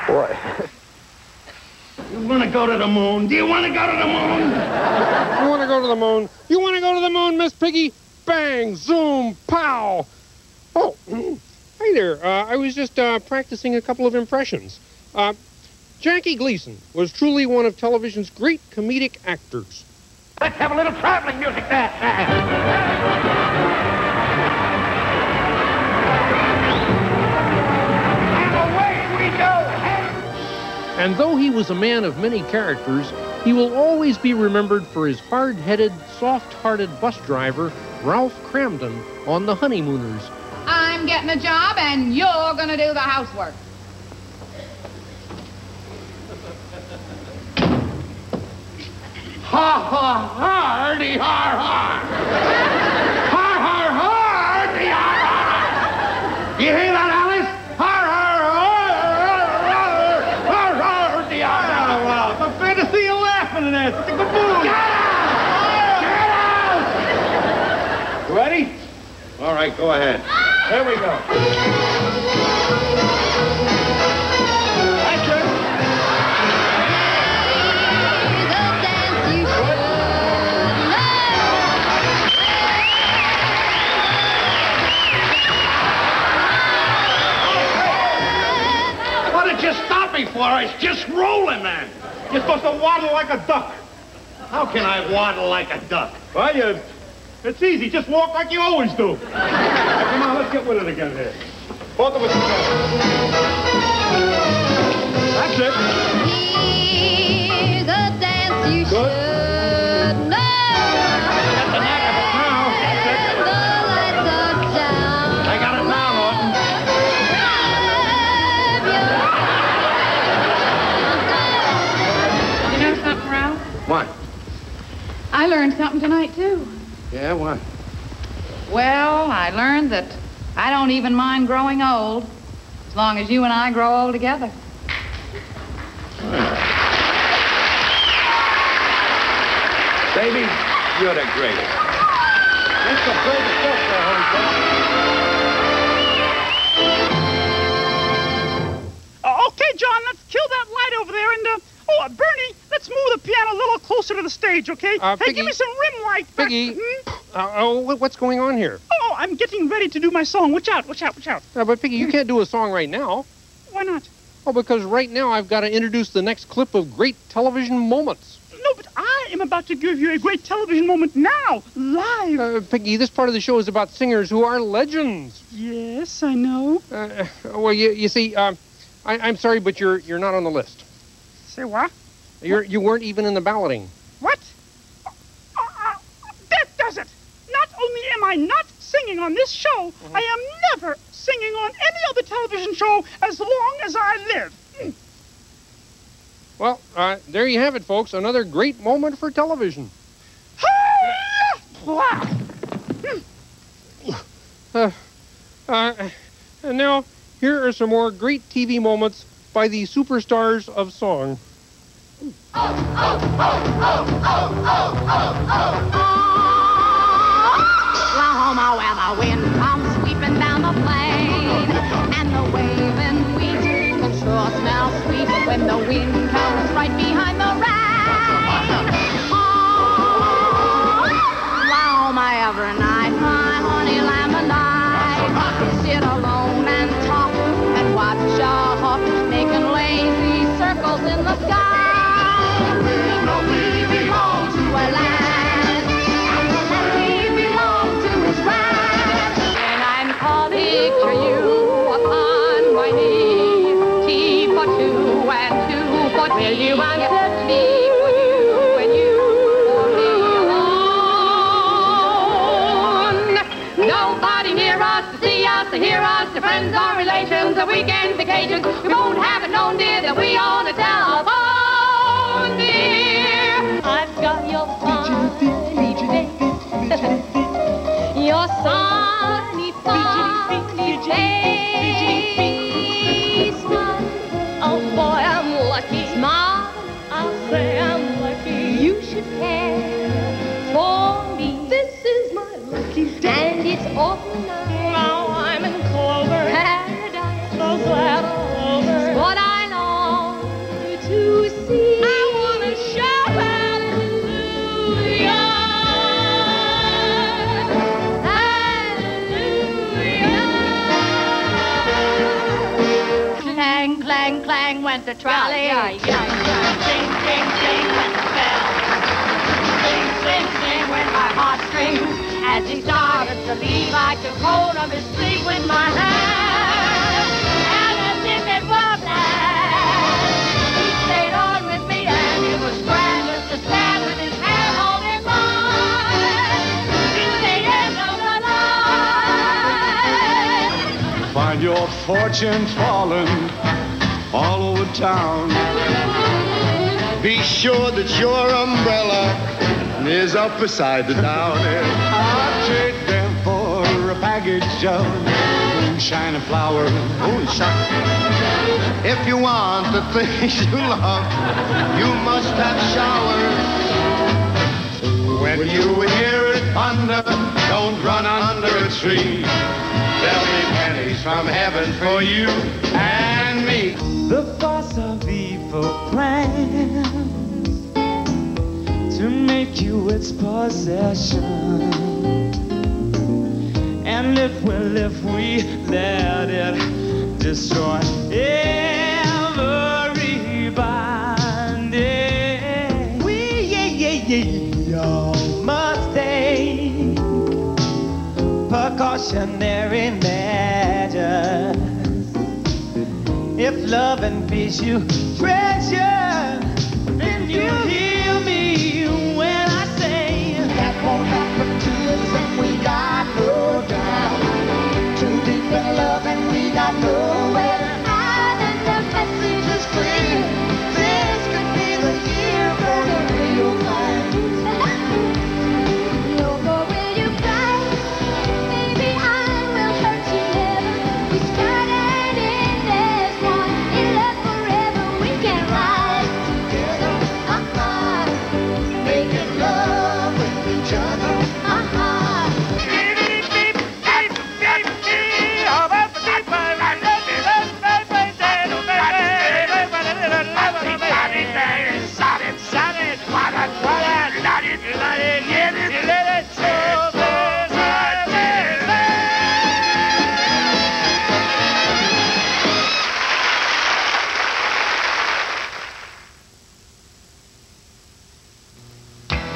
[SPEAKER 5] Boy.
[SPEAKER 12] You want to go to the moon? Do you want to go to the moon?
[SPEAKER 5] You want to go to the moon? You want to go to the moon, Miss Piggy? Bang, zoom, pow. Oh, hey there. I was just practicing a couple of impressions. Jackie Gleason was truly one of television's great comedic actors.
[SPEAKER 12] Let's have a little traveling music that time.
[SPEAKER 2] And though he was a man of many characters, he will always be remembered for his hard-headed, soft-hearted bus driver, Ralph Cramden, on The Honeymooners.
[SPEAKER 4] I'm getting a job, and you're going to do the housework.
[SPEAKER 12] Ha, ha, hardy, har, har. Har, har, hardy, har, har. You hear that, Alice? Har, har, har, har, hardy, har, har. I'm afraid to see you laughing at that. It's a good move. Get out! Get out! You ready? All right, go ahead. Here we go. For it's just rolling, man. You're supposed to waddle like a duck. How can I waddle like a duck? Well, it's easy. Just walk like you always do. Now, come on, let's get with it again here. Both of us together. That's it.
[SPEAKER 7] Here's a dance you should know.
[SPEAKER 12] That's the knack of it now. That's it.
[SPEAKER 7] The lights are down.
[SPEAKER 12] I got it now, Norton. What?
[SPEAKER 4] I learned something tonight, too.
[SPEAKER 12] Yeah, what?
[SPEAKER 4] Well, I learned that I don't even mind growing old, as long as you and I grow old together.
[SPEAKER 12] Baby, you're the greatest. That's the greatest stuff there, honey.
[SPEAKER 8] Okay, John, let's kill that light over there and, Bernie, let's move the piano a little closer to the stage, okay? Hey,
[SPEAKER 2] Piggy,
[SPEAKER 8] give me some rim light.
[SPEAKER 2] Piggy, what's going on here?
[SPEAKER 8] Oh, I'm getting ready to do my song. Watch out, watch out, watch out.
[SPEAKER 2] But Piggy, you can't do a song right now.
[SPEAKER 8] Why not?
[SPEAKER 2] Oh, because right now I've got to introduce the next clip of great television moments.
[SPEAKER 8] No, but I am about to give you a great television moment now, live.
[SPEAKER 2] Piggy, this part of the show is about singers who are legends.
[SPEAKER 8] Yes, I know.
[SPEAKER 2] Well, you see, I'm sorry, but you're not on the list.
[SPEAKER 8] Say what?
[SPEAKER 2] You weren't even in the balloting.
[SPEAKER 8] What? That does it. Not only am I not singing on this show, I am never singing on any other television show as long as I live.
[SPEAKER 2] Well, there you have it, folks. Another great moment for television. And now, here are some more great TV moments by the superstars of song.
[SPEAKER 7] Oklahoma, where the wind comes sweeping down the plain, and the waving wheat can sure smell sweet when the wind comes right behind the rain. Oklahoma, every night, my honey lamb and I sit alone and talk and watch a hawk making lazy circles in the sky. We belong to a land, and we belong to its right. And I'm calling, picture you upon my knee, T for two and two for three. Will you accept me for you and you for me alone? Nobody near us to see us, to hear us, to friends or relations, the weekend vacations. We won't have it known, dear, that we own a telephone, dear. I've got your funny face, your sunny, funny face. Oh boy, I'm lucky. Smile, I'll say I'm lucky. You should care for me. This is my lucky day, and it's awful nice. Now I'm in clover, paradise, so glad all over. It's what I long to see. I wanna shout hallelujah, hallelujah. Clang, clang, clang went the trolley. Sing, sing, sing went the bell. Sing, sing, As he started to leave, I took hold of his sleeve with my hand, and as if it were planned, he stayed on with me, and it was grand just to stand with his hand holding mine to the end of the line.
[SPEAKER 13] Find your fortune falling all over town. Be sure that your umbrella is up beside the downy. I'll trade them for a package of moonshine and flowers. Moonshine. If you want the things you love, you must have showers. When you hear it thunder, don't run under a tree. There'll be pennies from heaven for you and me.
[SPEAKER 14] The force of evil plans to make you its possession. And if we let it destroy everybody. We all must take precautionary measures. If love and peace you treasure, then you hear me when I say that won't happen to us, and we got no doubt. Too deep in love and we got nowhere to hide, and the message is clear. This could be the year for the real thing.
[SPEAKER 7] No more will you cry, baby, I will hurt you never. We started in this one, in love forever. We can ride together,
[SPEAKER 14] Making love with each other.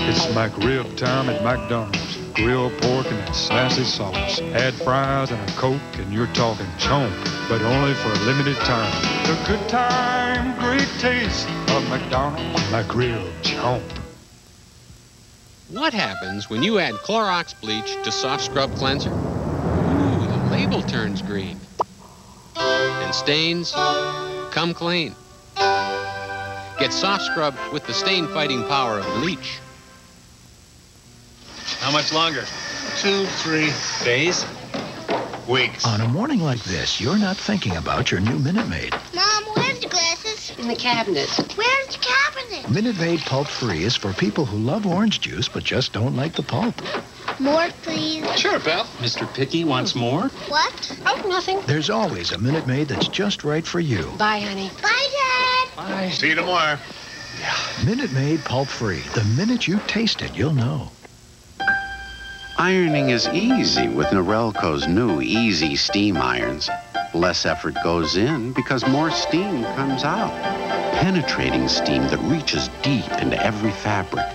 [SPEAKER 15] It's McRib time at McDonald's. Grilled pork and that sassy sauce. Add fries and a Coke and you're talking chomp, but only for a limited time. The good time, great taste of McDonald's. McRib chomp.
[SPEAKER 16] What happens when you add Clorox bleach to soft scrub cleanser? Ooh, the label turns green. And stains come clean. Get soft scrub with the stain-fighting power of bleach.
[SPEAKER 17] How much longer? 2, 3 days? Weeks.
[SPEAKER 18] On a morning like this, you're not thinking about your new Minute Maid.
[SPEAKER 19] Mom, where's the glasses?
[SPEAKER 38] In the cabinet.
[SPEAKER 19] Where's the cabinet?
[SPEAKER 18] Minute Maid Pulp Free is for people who love orange juice but just don't like the pulp.
[SPEAKER 19] More, please.
[SPEAKER 17] Sure, pal. Mr. Picky wants more?
[SPEAKER 19] What?
[SPEAKER 38] Oh, nothing.
[SPEAKER 18] There's always a Minute Maid that's just right for you.
[SPEAKER 38] Bye, honey.
[SPEAKER 19] Bye, Dad.
[SPEAKER 17] Bye. See you tomorrow.
[SPEAKER 18] Minute Maid Pulp Free. The minute you taste it, you'll know.
[SPEAKER 20] Ironing is easy with Norelco's new Easy Steam Irons. Less effort goes in because more steam comes out. Penetrating steam that reaches deep into every fabric.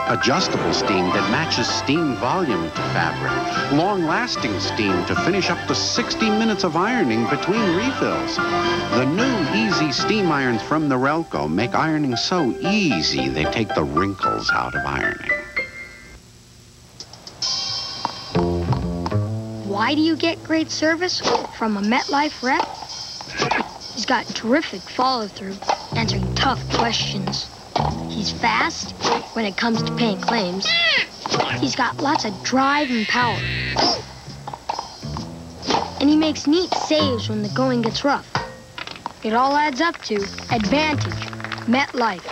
[SPEAKER 20] Adjustable steam that matches steam volume to fabric. Long-lasting steam to finish up to 60 minutes of ironing between refills. The new Easy Steam Irons from Norelco make ironing so easy they take the wrinkles out of ironing.
[SPEAKER 23] Why do you get great service from a MetLife rep? He's got terrific follow-through, answering tough questions. He's fast when it comes to paying claims. He's got lots of drive and power. And he makes neat saves when the going gets rough. It all adds up to advantage. MetLife.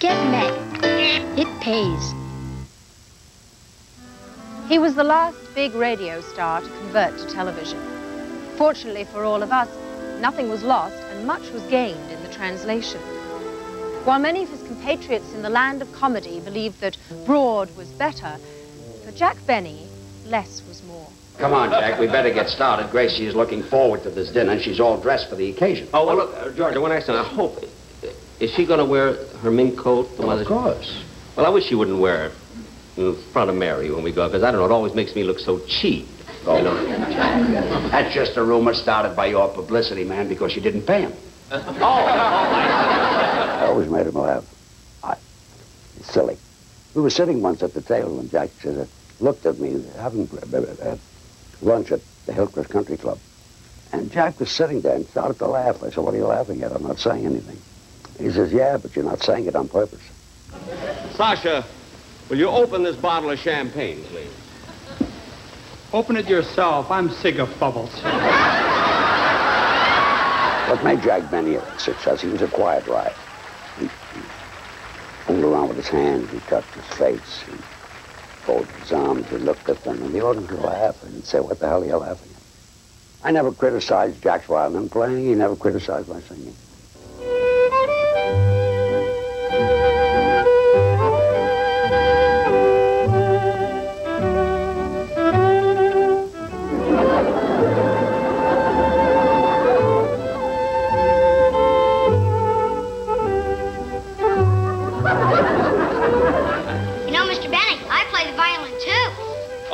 [SPEAKER 23] Get Met. It pays.
[SPEAKER 24] He was the last big radio star to convert to television. Fortunately for all of us, nothing was lost and much was gained in the translation. While many of his compatriots in the land of comedy believed that broad was better, for Jack Benny, less was more.
[SPEAKER 25] Come on, Jack, we better get started. Gracie is looking forward to this dinner, and she's all dressed for the occasion.
[SPEAKER 27] Oh, well, look, Georgia, one accident. I hope. Is she going to wear her mink coat? The mother?
[SPEAKER 25] Of course.
[SPEAKER 27] Well, I wish she wouldn't wear it. in front of Mary when we go, because I don't know, it always makes me look so cheap.
[SPEAKER 25] Oh, you know? That's just a rumor started by your publicity man because you didn't pay him.
[SPEAKER 1] I always made him laugh. It's silly. We were sitting once at the table when Jack looked at me having lunch at the Hillcrest Country Club. And Jack was sitting there and started to laugh. I said, what are you laughing at? I'm not saying anything. He says, yeah, but you're not saying it on purpose.
[SPEAKER 27] Sasha, will you open this bottle of champagne, please?
[SPEAKER 8] Open it yourself. I'm sick of bubbles.
[SPEAKER 1] What made Jack Benny a success, he was a quiet riot. He fooled around with his hands, he touched his face, he folded his arms, he looked at them, and the audience would laugh and he'd say, what the hell are you laughing at? I never criticized Jack's violin playing, he never criticized my singing.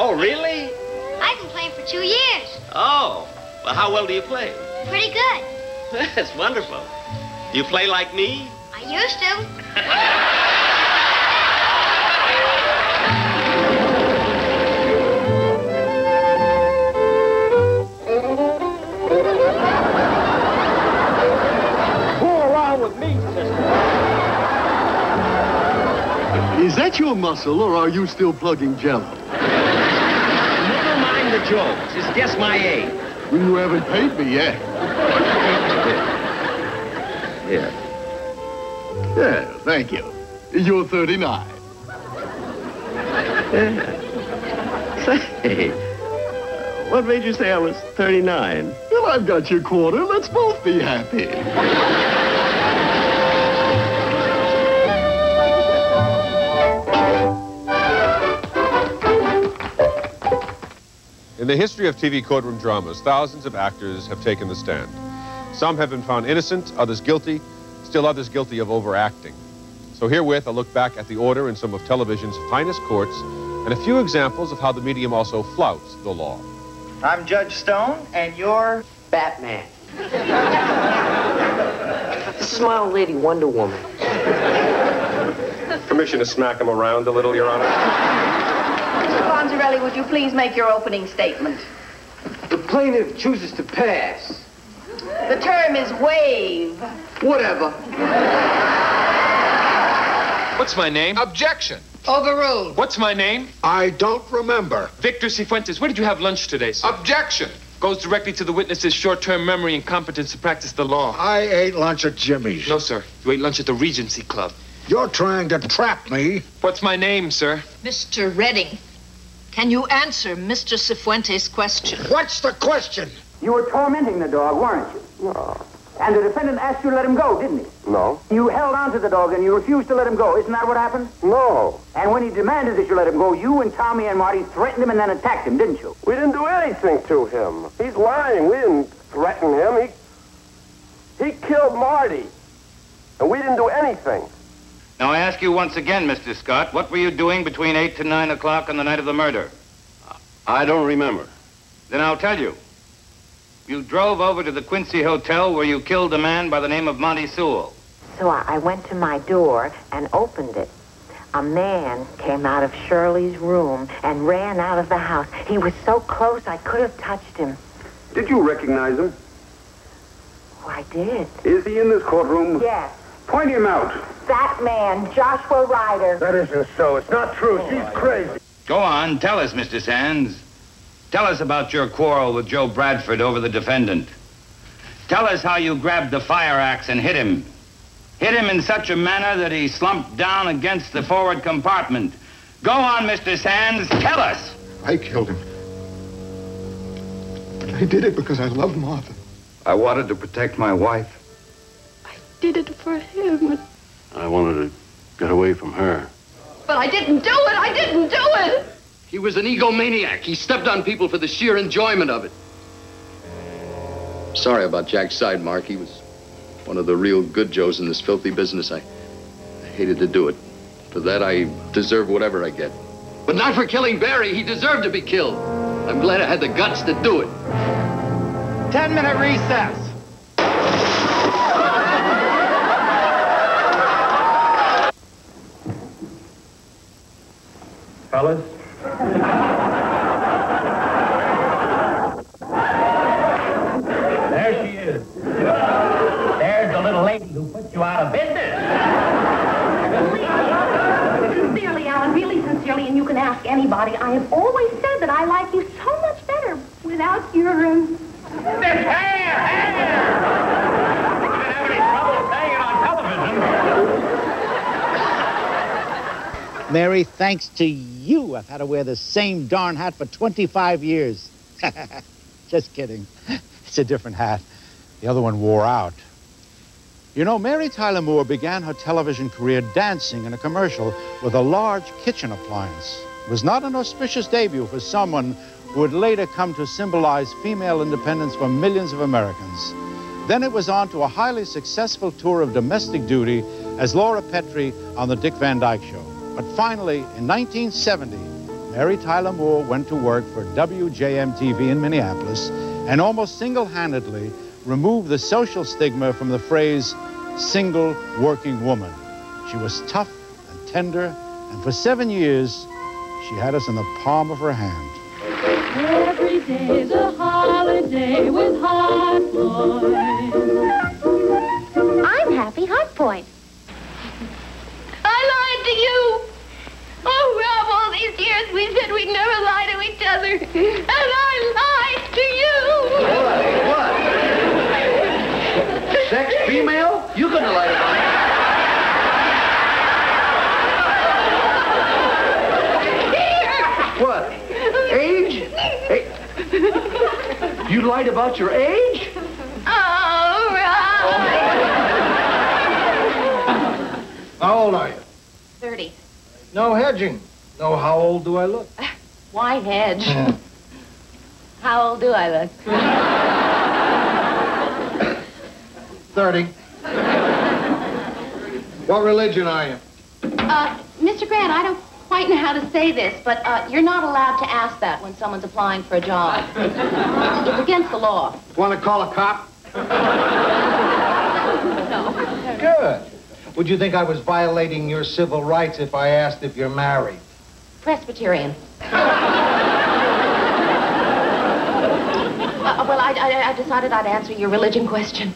[SPEAKER 27] Oh, really?
[SPEAKER 19] I've been playing for 2 years.
[SPEAKER 27] Oh, well, how well do you play?
[SPEAKER 19] Pretty good.
[SPEAKER 27] That's wonderful. Do you play like me?
[SPEAKER 19] I used to.
[SPEAKER 27] Fool around with me, sister.
[SPEAKER 13] Is that your muscle, or are you still plugging Jello?
[SPEAKER 27] Never mind the jokes. Just guess my age.
[SPEAKER 13] You haven't paid me yet.
[SPEAKER 27] Here.
[SPEAKER 13] Yeah, thank you. You're 39.
[SPEAKER 27] Say, what made you say I was 39?
[SPEAKER 13] Well, I've got your quarter. Let's both be happy.
[SPEAKER 3] In the history of TV courtroom dramas, thousands of actors have taken the stand. Some have been found innocent, others guilty, still others guilty of overacting. So herewith, a look back at the order in some of television's finest courts and a few examples of how the medium also flouts the law.
[SPEAKER 6] I'm Judge Stone, and you're
[SPEAKER 25] Batman.
[SPEAKER 6] This is my old lady, Wonder Woman.
[SPEAKER 3] Permission to smack him around a little, Your Honor?
[SPEAKER 4] Mr. Fonzarelli, would you please make your opening statement?
[SPEAKER 6] The plaintiff chooses to pass.
[SPEAKER 4] The term is waive.
[SPEAKER 6] Whatever.
[SPEAKER 9] What's my name? Objection.
[SPEAKER 4] Overruled.
[SPEAKER 9] What's my name?
[SPEAKER 18] I don't remember.
[SPEAKER 9] Victor Cifuentes. Where did you have lunch today, sir?
[SPEAKER 18] Objection.
[SPEAKER 9] Goes directly to the witness's short-term memory and competence to practice the law.
[SPEAKER 18] I ate lunch at Jimmy's.
[SPEAKER 9] No, sir. You ate lunch at the Regency Club.
[SPEAKER 18] You're trying to trap me.
[SPEAKER 9] What's my name, sir?
[SPEAKER 10] Mr. Redding, can you answer Mr. Cifuentes' question?
[SPEAKER 18] What's the question?
[SPEAKER 6] You were tormenting the dog, weren't you?
[SPEAKER 11] No.
[SPEAKER 6] And the defendant asked you to let him go, didn't he?
[SPEAKER 11] No.
[SPEAKER 6] You held on to the dog and you refused to let him go. Isn't that what happened?
[SPEAKER 11] No.
[SPEAKER 6] And when he demanded that you let him go, you and Tommy and Marty threatened him and then attacked him, didn't you?
[SPEAKER 11] We didn't do anything to him. He's lying. We didn't threaten him. He killed Marty. And we didn't do anything.
[SPEAKER 21] Now, I ask you once again, Mr. Scott, what were you doing between 8 to 9 o'clock on the night of the murder?
[SPEAKER 11] I don't remember.
[SPEAKER 21] Then I'll tell you. You drove over to the Quincy Hotel where you killed a man by the name of Monty Sewell.
[SPEAKER 22] So I went to my door and opened it. A man came out of Shirley's room and ran out of the house. He was so close I could have touched him.
[SPEAKER 11] Did you recognize him?
[SPEAKER 22] Oh, I did.
[SPEAKER 11] Is he in this courtroom?
[SPEAKER 22] Yes.
[SPEAKER 11] Point him out.
[SPEAKER 22] That man, Joshua Ryder.
[SPEAKER 11] That isn't so. It's not true. She's crazy.
[SPEAKER 21] Go on, tell us, Mr. Sands. Tell us about your quarrel with Joe Bradford over the defendant. Tell us how you grabbed the fire axe and hit him. Hit him in such a manner that he slumped down against the forward compartment. Go on, Mr. Sands, tell us.
[SPEAKER 18] I killed him. But I did it because I loved Martha.
[SPEAKER 11] I wanted to protect my wife.
[SPEAKER 22] Did it for him.
[SPEAKER 11] I wanted to get away from her.
[SPEAKER 4] But I didn't do it. I didn't do it.
[SPEAKER 26] He was an egomaniac. He stepped on people for the sheer enjoyment of it. Sorry about Jack's side, Mark. He was one of the real good Joes in this filthy business. I hated to do it. For that, I deserve whatever I get. But not for killing Barry. He deserved to be killed. I'm glad I had the guts to do it.
[SPEAKER 2] 10-minute recess.
[SPEAKER 5] Fellas? There she is. There's the little lady who put you out of business.
[SPEAKER 7] Sincerely, Alan, really sincerely, and you can ask anybody, I have always said that I like you so much better without your,
[SPEAKER 5] This hair! You didn't have any trouble saying it on television.
[SPEAKER 12] Mary, thanks to you, I've had to wear the same darn hat for 25 years. Just kidding. It's a different hat. The other one wore out. You know, Mary Tyler Moore began her television career dancing in a commercial with a large kitchen appliance. It was not an auspicious debut for someone who would later come to symbolize female independence for millions of Americans. Then it was on to a highly successful tour of domestic duty as Laura Petrie on The Dick Van Dyke Show. But finally, in 1970, Mary Tyler Moore went to work for WJM-TV in Minneapolis and almost single-handedly removed the social stigma from the phrase single working woman. She was tough and tender, and for 7 years, she had us in the palm of her hand.
[SPEAKER 14] Every day's a holiday with Hot Point.
[SPEAKER 7] I'm Happy Hot Point.
[SPEAKER 19] I lied to you. Oh, Rob, all these years we said we'd never lie to each other. And I lied to you.
[SPEAKER 26] What? Sex female? You couldn't have lied about it. What? Age? You lied about your age?
[SPEAKER 19] Oh, Rob.
[SPEAKER 5] How old are you?
[SPEAKER 7] 30.
[SPEAKER 5] No hedging. No, how old do I look?
[SPEAKER 7] Why hedge? How old do I look?
[SPEAKER 5] 30. What religion are you?
[SPEAKER 7] Mr. Grant, I don't quite know how to say this, but you're not allowed to ask that when someone's applying for a job. It's against the law.
[SPEAKER 5] Want to call a cop?
[SPEAKER 7] No.
[SPEAKER 5] Good. Would you think I was violating your civil rights if I asked if you're married?
[SPEAKER 7] Presbyterian. Well, I decided I'd answer your religion question.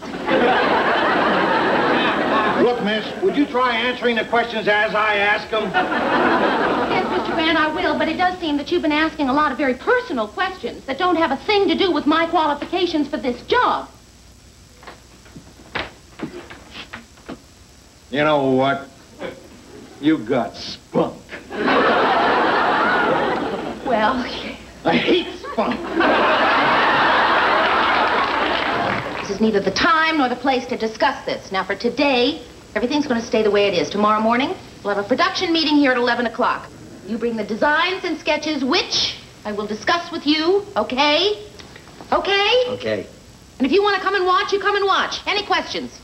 [SPEAKER 5] Look, miss, would you try answering the questions as I ask them?
[SPEAKER 7] Yes, Mr. Grant, I will, but it does seem that you've been asking a lot of very personal questions that don't have a thing to do with my qualifications for this job.
[SPEAKER 5] You know what? You got spunk.
[SPEAKER 7] Well...
[SPEAKER 5] I hate spunk.
[SPEAKER 7] This is neither the time nor the place to discuss this. Now, for today, everything's going to stay the way it is. Tomorrow morning, we'll have a production meeting here at 11 o'clock. You bring the designs and sketches, which I will discuss with you, okay? Okay?
[SPEAKER 25] Okay.
[SPEAKER 7] And if you want to come and watch, you come and watch. Any questions?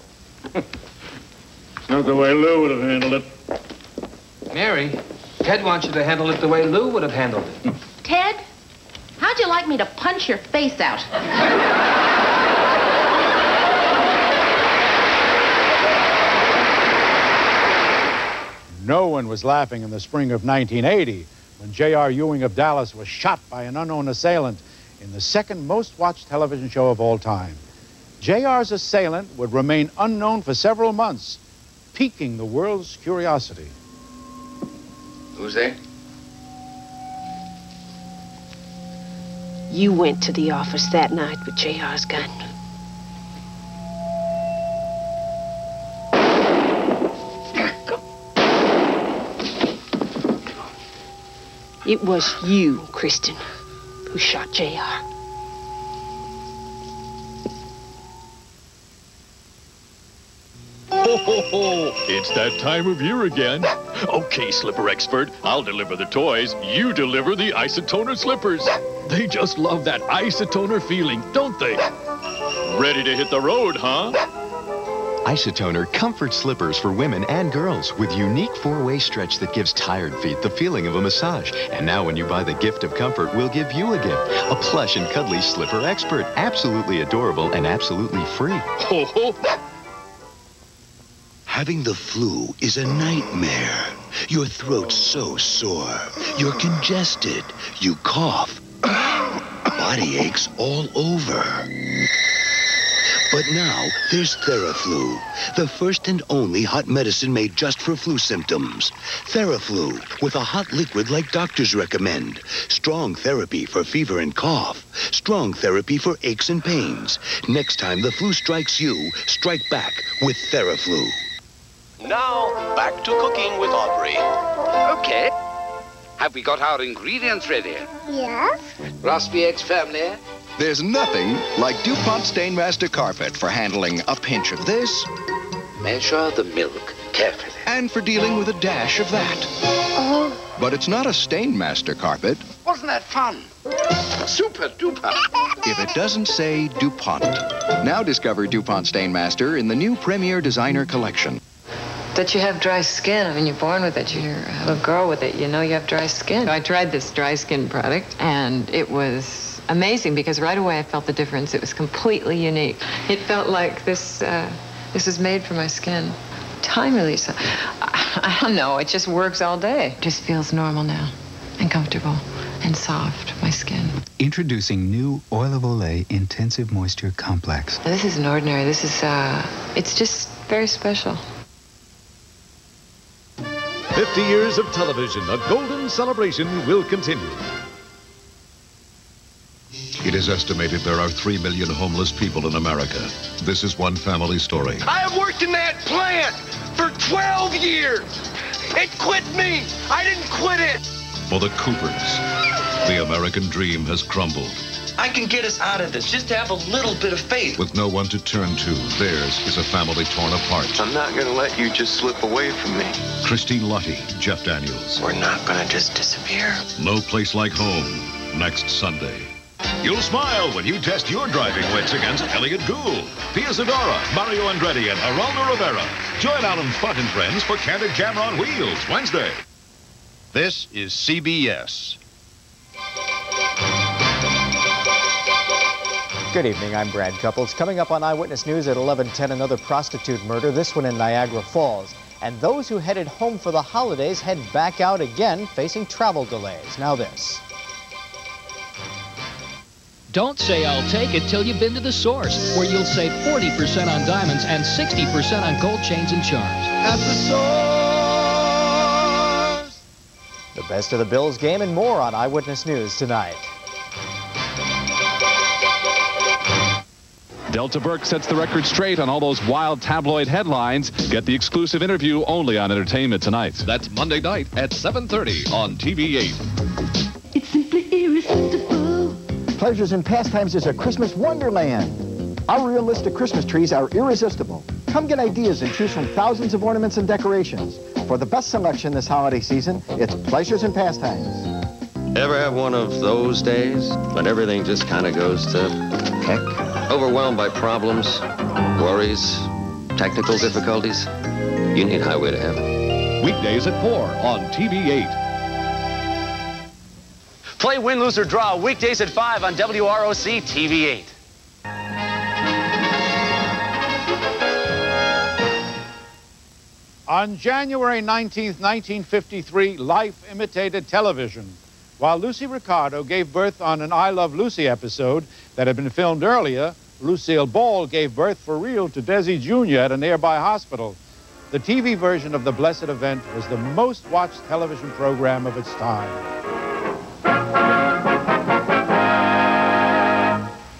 [SPEAKER 5] Not the way Lou would have handled it.
[SPEAKER 9] Mary, Ted wants you to handle it the way Lou would have handled it.
[SPEAKER 7] Ted, how'd you like me to punch your face out?
[SPEAKER 12] No one was laughing in the spring of 1980 when J.R. Ewing of Dallas was shot by an unknown assailant in the second most watched television show of all time. J.R.'s assailant would remain unknown for several months, piquing the world's curiosity.
[SPEAKER 9] Who's there?
[SPEAKER 15] You went to the office that night with J.R.'s gun. It was you, Kristen, who shot J.R.
[SPEAKER 16] Ho, ho, ho. It's that time of year again. Okay, slipper expert, I'll deliver the toys. You deliver the isotoner slippers. They just love that isotoner feeling, don't they? Ready to hit the road, huh?
[SPEAKER 1] Isotoner comfort slippers for women and girls with unique four-way stretch that gives tired feet the feeling of a massage. And now when you buy the gift of comfort, we'll give you a gift. A plush and cuddly slipper expert. Absolutely adorable and absolutely free.
[SPEAKER 8] Ho, ho. Having the flu is a nightmare. Your throat's so sore. You're congested. You cough. Body aches all over. But now, there's Theraflu, the first and only hot medicine made just for flu symptoms. Theraflu, with a hot liquid like doctors recommend. Strong therapy for fever and cough. Strong therapy for aches and pains. Next time the flu strikes you, strike back with Theraflu.
[SPEAKER 17] Now, back to cooking with Aubrey.
[SPEAKER 20] Okay. Have we got our ingredients ready?
[SPEAKER 17] Yes. Raspy eggs family.
[SPEAKER 23] There's nothing like DuPont Stainmaster Carpet for handling a pinch of this.
[SPEAKER 20] Measure the milk carefully.
[SPEAKER 23] And for dealing with a dash of that.
[SPEAKER 20] Oh.
[SPEAKER 23] But it's not a Stainmaster Carpet
[SPEAKER 20] Wasn't that fun? Super duper.
[SPEAKER 23] if it doesn't say DuPont. Now discover DuPont Stainmaster in the new Premier Designer Collection.
[SPEAKER 24] That you have dry skin. I mean, you're born with it. You're a little girl with it. You know you have dry skin. I tried this dry skin product, and it was amazing because right away I felt the difference. It was completely unique. It felt like this is made for my skin. Time release. I don't know. It just works all day. It just feels normal now and comfortable and soft, my skin.
[SPEAKER 27] Introducing new Oil of Olay Intensive Moisture Complex.
[SPEAKER 24] Now, this isn't ordinary. This is, it's just very special.
[SPEAKER 28] 50 years of television, a golden celebration will continue.
[SPEAKER 29] It is estimated there are 3 million homeless people in America. This is one family story.
[SPEAKER 5] I have worked in that plant for 12 years. It quit me. I didn't quit it.
[SPEAKER 29] For the Coopers, the American dream has crumbled.
[SPEAKER 30] I can get us out of this. Just have a little bit of faith.
[SPEAKER 29] With no one to turn to, theirs is a family torn apart.
[SPEAKER 30] I'm not going to let you just slip away from me.
[SPEAKER 29] Christine Lottie, Jeff Daniels.
[SPEAKER 30] We're not going to just disappear.
[SPEAKER 29] No Place Like Home, next Sunday.
[SPEAKER 16] You'll smile when you test your driving wits against Elliot Gould, Pia Zadora, Mario Andretti, and Geraldo Rivera. Join Alan Fudd and friends for Candid Camera on Wheels Wednesday.
[SPEAKER 31] This is CBS.
[SPEAKER 32] Good evening, I'm Brad Couples. Coming up on Eyewitness News at 11:10, another prostitute murder, this one in Niagara Falls. And those who headed home for the holidays head back out again, facing travel delays. Now this.
[SPEAKER 33] Don't say I'll take it till you've been to the source, where you'll save 40% on diamonds and 60% on gold chains and charms.
[SPEAKER 32] At the source! The best of the Bills game and more on Eyewitness News tonight.
[SPEAKER 34] Delta Burke sets the record straight on all those wild tabloid headlines. Get the exclusive interview only on Entertainment Tonight.
[SPEAKER 16] That's Monday night at 7:30 on TV8.
[SPEAKER 14] It's simply irresistible.
[SPEAKER 35] Pleasures and Pastimes is a Christmas wonderland. Our realistic Christmas trees are irresistible. Come get ideas and choose from thousands of ornaments and decorations. For the best selection this holiday season, it's Pleasures and Pastimes.
[SPEAKER 36] Ever have one of those days when everything just kind of goes to heck? Overwhelmed by problems, worries, technical difficulties? You need Highway to Heaven.
[SPEAKER 16] Weekdays at 4 on TV8.
[SPEAKER 37] Play Win, Lose, or Draw weekdays at 5 on WROC TV8.
[SPEAKER 12] On January 19th, 1953, life imitated television. While Lucy Ricardo gave birth on an I Love Lucy episode that had been filmed earlier, Lucille Ball gave birth for real to Desi Jr. at a nearby hospital. The TV version of the blessed event was the most watched television program of its time.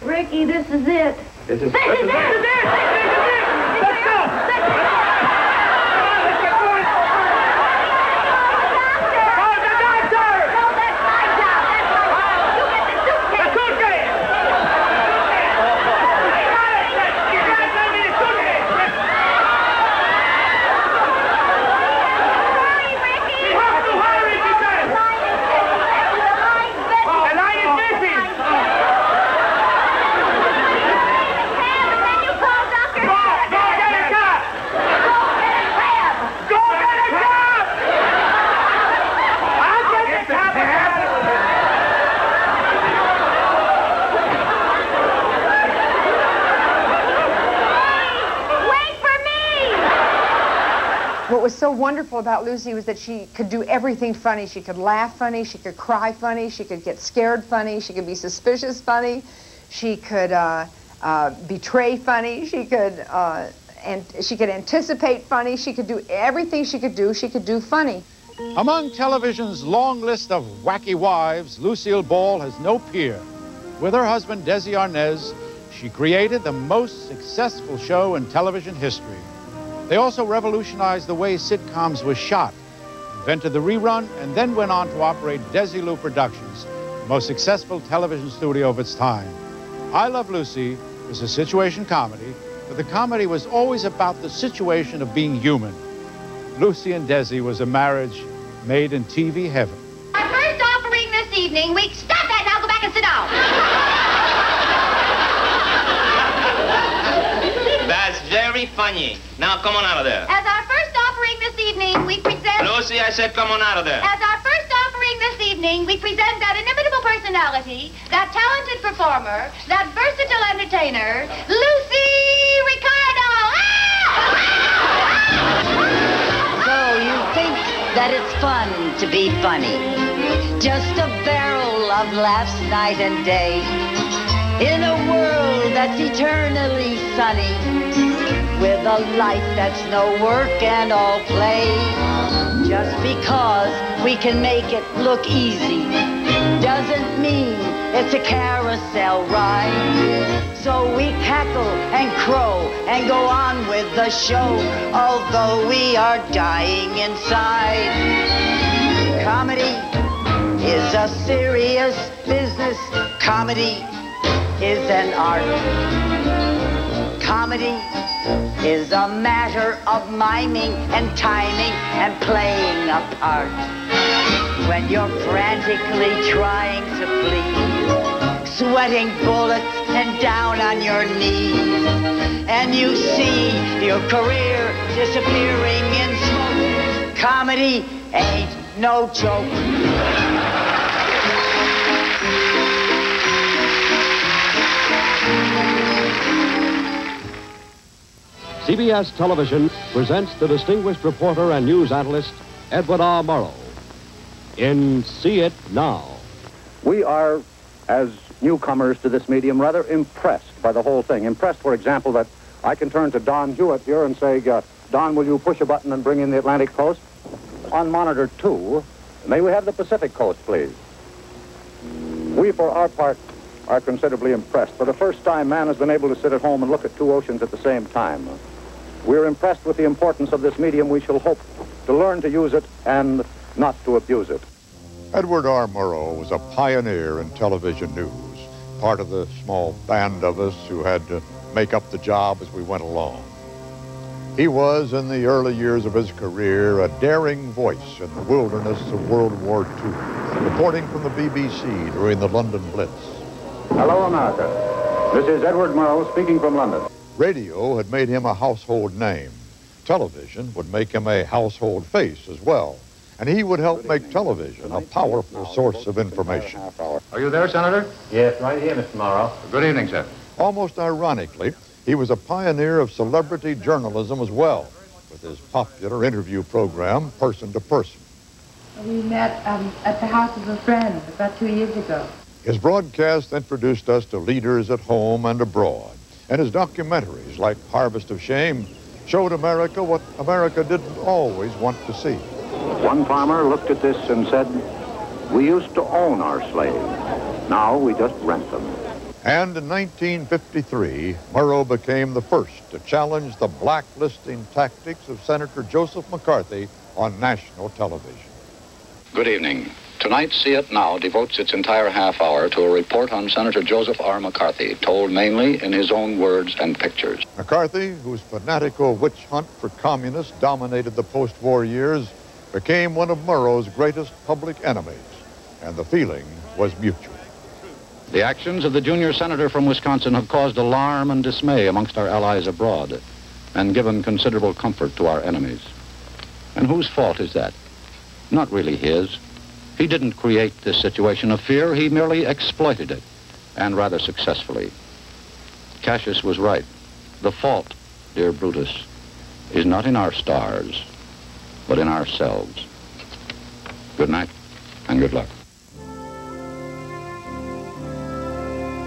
[SPEAKER 19] Ricky, this is it.
[SPEAKER 5] This is
[SPEAKER 19] it!
[SPEAKER 5] Let's go!
[SPEAKER 1] wonderful about Lucy was that she could do everything funny. She could laugh funny, she could cry funny, she could get scared funny, she could be suspicious funny, she could betray funny, she could anticipate funny, she could do everything she could do funny.
[SPEAKER 12] Among television's long list of wacky wives, Lucille Ball has no peer. With her husband, Desi Arnaz, she created the most successful show in television history. They also revolutionized the way sitcoms were shot, invented the rerun, and then went on to operate Desilu Productions, the most successful television studio of its time. I Love Lucy was a situation comedy, but the comedy was always about the situation of being human. Lucy and Desi was a marriage made in TV heaven.
[SPEAKER 19] Our first offering this evening, stop that now, go back and sit down.
[SPEAKER 2] That's very funny. Now come on out of there.
[SPEAKER 19] As our first offering this evening, we present...
[SPEAKER 2] Lucy, I said come on out of there.
[SPEAKER 19] As our first offering this evening, we present that inimitable personality, that talented performer, that versatile entertainer, Lucy Ricardo.
[SPEAKER 3] So you think that it's fun to be funny? Just a barrel of laughs night and day in a world that's eternally sunny, with a life that's no work and all play. Just because we can make it look easy doesn't mean it's a carousel ride. So we cackle and crow and go on with the show, although we are dying inside. Comedy is a serious business. Comedy is an art. Comedy is a matter of miming and timing and playing a part. When you're frantically trying to please, sweating bullets and down on your knees, and you see your career disappearing in smoke, comedy ain't no joke.
[SPEAKER 4] CBS Television presents the distinguished reporter and news analyst, Edward R. Murrow, in See It Now.
[SPEAKER 6] We are, as newcomers to this medium, rather impressed by the whole thing. Impressed, for example, that I can turn to Don Hewitt here and say, Don, will you push a button and bring in the Atlantic Coast? On monitor 2, may we have the Pacific Coast, please? We, for our part, are considerably impressed. For the first time, man has been able to sit at home and look at two oceans at the same time. We're impressed with the importance of this medium. We shall hope to learn to use it and not to abuse it.
[SPEAKER 29] Edward R. Murrow was a pioneer in television news, part of the small band of us who had to make up the job as we went along. He was, in the early years of his career, a daring voice in the wilderness of World War II, reporting from the BBC during the London Blitz.
[SPEAKER 6] Hello, America. This is Edward Murrow speaking from London.
[SPEAKER 29] Radio had made him a household name. Television would make him a household face as well. And he would help make television a powerful source of information.
[SPEAKER 7] Are you there, Senator? Yes, right here, Mr. Morrow. Good evening, sir.
[SPEAKER 29] Almost ironically, he was a pioneer of celebrity journalism as well, with his popular interview program, Person to Person.
[SPEAKER 8] We met at the house of a friend about 2 years ago.
[SPEAKER 29] His broadcast introduced us to leaders at home and abroad, and his documentaries, like Harvest of Shame, showed America what America didn't always want to see.
[SPEAKER 6] One farmer looked at this and said, we used to own our slaves. Now we just rent them.
[SPEAKER 29] And in 1953, Murrow became the first to challenge the blacklisting tactics of Senator Joseph McCarthy on national television.
[SPEAKER 9] Good evening. Tonight, See It Now devotes its entire half hour to a report on Senator Joseph R. McCarthy, told mainly in his own words and pictures.
[SPEAKER 29] McCarthy, whose fanatical witch hunt for communists dominated the post-war years, became one of Murrow's greatest public enemies, and the feeling was mutual.
[SPEAKER 9] The actions of the junior senator from Wisconsin have caused alarm and dismay amongst our allies abroad and given considerable comfort to our enemies. And whose fault is that? Not really his. He didn't create this situation of fear. He merely exploited it, and rather successfully. Cassius was right. The fault, dear Brutus, is not in our stars, but in ourselves. Good night, and good luck.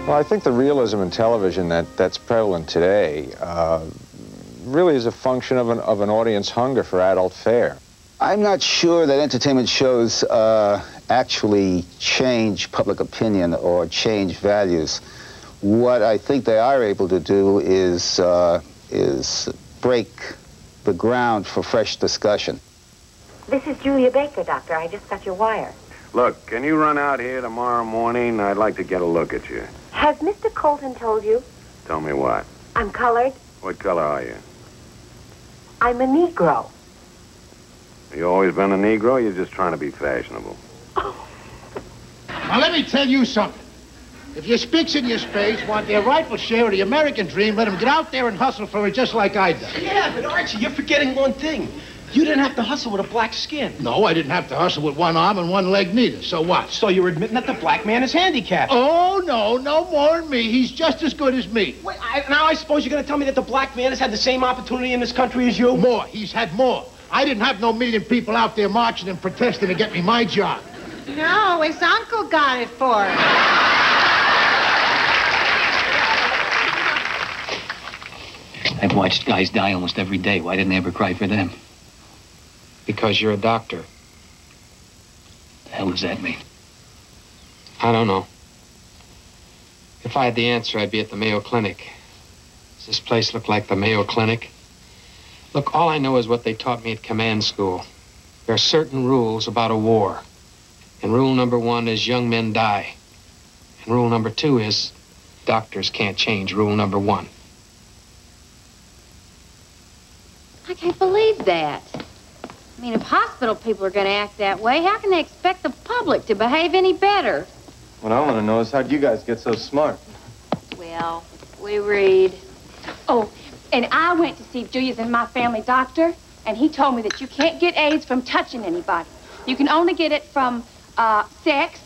[SPEAKER 10] Well, I think the realism in television that's prevalent today really is a function of an audience hunger for adult fare.
[SPEAKER 11] I'm not sure that entertainment shows actually change public opinion or change values. What I think they are able to do is break the ground for fresh discussion.
[SPEAKER 13] This is Julia Baker, Doctor. I just got your wire.
[SPEAKER 15] Look, can you run out here tomorrow morning? I'd like to get a look at you.
[SPEAKER 13] Has Mr. Colton told you?
[SPEAKER 15] Tell me what?
[SPEAKER 13] I'm colored.
[SPEAKER 15] What color are you?
[SPEAKER 13] I'm a Negro.
[SPEAKER 15] You always been a Negro, or you're just trying to be fashionable?
[SPEAKER 12] Now, let me tell you something. If your spicks and your spades want their rightful share of the American dream, let them get out there and hustle for it just like I done.
[SPEAKER 17] Yeah, but Archie, you're forgetting one thing. You didn't have to hustle with a black skin.
[SPEAKER 12] No, I didn't have to hustle with one arm and one leg neither. So what?
[SPEAKER 17] So you're admitting that the black man is handicapped?
[SPEAKER 12] Oh, no more than me. He's just as good as me.
[SPEAKER 17] Wait, now I suppose you're going to tell me that the black man has had the same opportunity in this country as you?
[SPEAKER 12] More. He's had more. I didn't have no million people out there marching and protesting to get me my job.
[SPEAKER 18] No, his uncle got it for him.
[SPEAKER 20] I've watched guys die almost every day. Why didn't I ever cry for them?
[SPEAKER 21] Because you're a doctor.
[SPEAKER 20] The hell does that mean?
[SPEAKER 21] I don't know. If I had the answer, I'd be at the Mayo Clinic. Does this place look like the Mayo Clinic? Look, all I know is what they taught me at command school. There are certain rules about a war. And rule number 1 is young men die. And rule number 2 is doctors can't change rule number 1.
[SPEAKER 22] I can't believe that. I mean, if hospital people are going to act that way, how can they expect the public to behave any better?
[SPEAKER 7] What I want to know is how'd you guys get so smart?
[SPEAKER 22] Well, we read.
[SPEAKER 19] Oh, and I went to see Julia's and my family doctor, and he told me that you can't get AIDS from touching anybody. You can only get it from sex,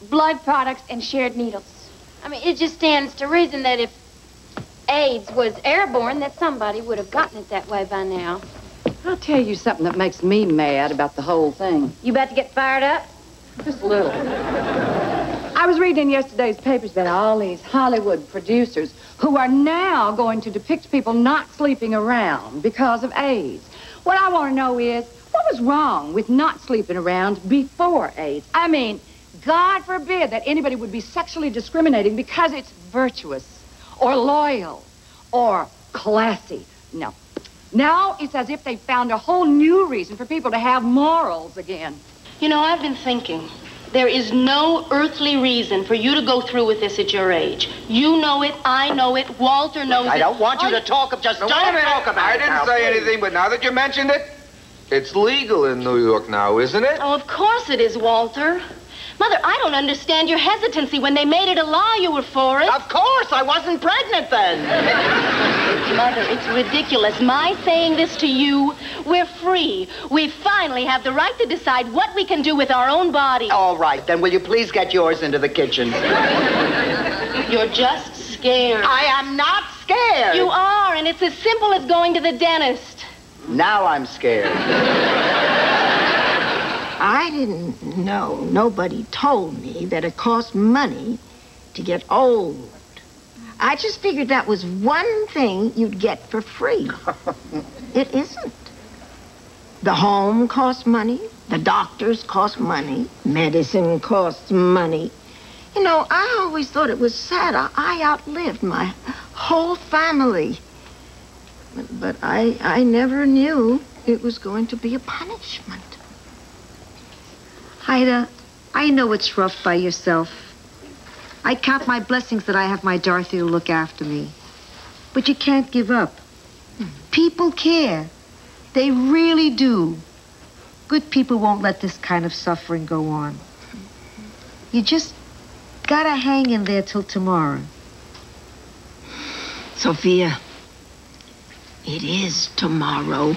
[SPEAKER 19] blood products, and shared needles.
[SPEAKER 22] I mean, it just stands to reason that if AIDS was airborne, that somebody would have gotten it that way by now.
[SPEAKER 18] I'll tell you something that makes me mad about the whole thing.
[SPEAKER 22] You about to get fired up?
[SPEAKER 18] Just a little. I was reading in yesterday's papers about all these Hollywood producers who are now going to depict people not sleeping around because of AIDS. What I want to know is, what was wrong with not sleeping around before AIDS? I mean, God forbid that anybody would be sexually discriminating because it's virtuous or loyal or classy. No. Now it's as if they found a whole new reason for people to have morals again.
[SPEAKER 19] You know, I've been thinking. There is no earthly reason for you to go through with this at your age. You know it, I know it, Walter knows it.
[SPEAKER 23] I don't want you to talk of just... Don't talk about it. I didn't say anything, but now that you mentioned it, it's legal in New York now, isn't it?
[SPEAKER 19] Oh, of course it is, Walter. Mother, I don't understand your hesitancy. When they made it a law, you were for it.
[SPEAKER 23] Of course, I wasn't pregnant then.
[SPEAKER 19] Mother, it's ridiculous. My saying this to you, we're free. We finally have the right to decide what we can do with our own bodies.
[SPEAKER 23] All right, then will you please get yours into the kitchen?
[SPEAKER 19] You're just scared.
[SPEAKER 23] I am not scared.
[SPEAKER 19] You are, and it's as simple as going to the dentist.
[SPEAKER 23] Now I'm scared.
[SPEAKER 18] I didn't know, nobody told me that it cost money to get old. I just figured that was one thing you'd get for free. It isn't. The home costs money, the doctors cost money, medicine costs money. You know, I always thought it was sad. I outlived my whole family. But I never knew it was going to be a punishment.
[SPEAKER 24] Ida, I know it's rough by yourself. I count my blessings that I have my Dorothy to look after me. But you can't give up. People care. They really do. Good people won't let this kind of suffering go on. You just gotta hang in there till tomorrow.
[SPEAKER 18] Sophia, it is tomorrow.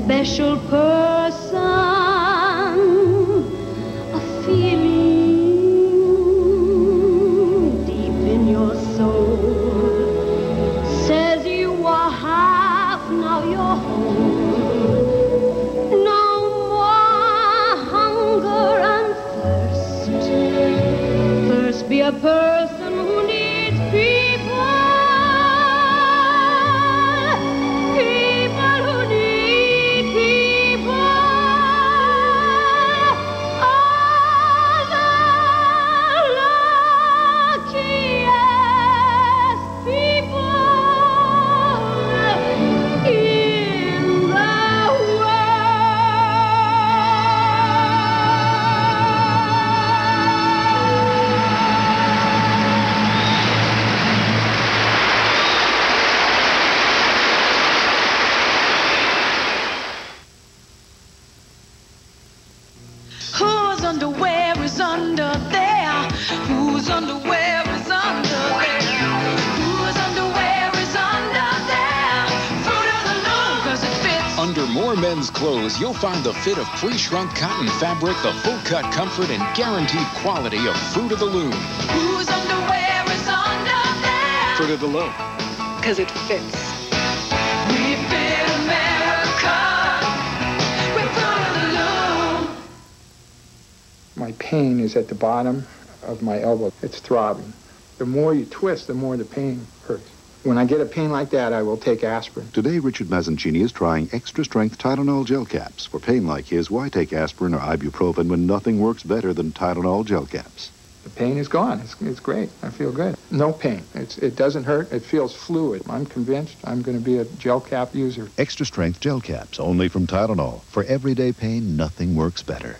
[SPEAKER 1] special person, a feeling deep in your soul says you are half, now you're whole. No more hunger and thirst. First be a person who needs people.
[SPEAKER 2] Whose underwear is under there? Whose underwear is under there? Whose underwear is under there? Fruit of the Loom, 'cause it fits.
[SPEAKER 5] Under more men's clothes, you'll find the fit of pre-shrunk cotton fabric, the full-cut comfort, and guaranteed quality of Fruit of the Loom.
[SPEAKER 2] Whose underwear is under there?
[SPEAKER 5] Fruit of the Loom.
[SPEAKER 2] 'Cause it fits. We fit America with Fruit of the Loom.
[SPEAKER 14] My pain is at the bottom of my elbow. It's throbbing. The more you twist, the more the pain hurts. When I get a pain like that, I will take aspirin.
[SPEAKER 16] Today, Richard Mazzancini is trying extra-strength Tylenol gel caps. For pain like his, why take aspirin or ibuprofen when nothing works better than Tylenol gel caps?
[SPEAKER 14] The pain is gone. It's great. I feel good. No pain. It doesn't hurt. It feels fluid. I'm convinced I'm going to be a gel cap user.
[SPEAKER 16] Extra-strength gel caps, only from Tylenol. For everyday pain, nothing works better.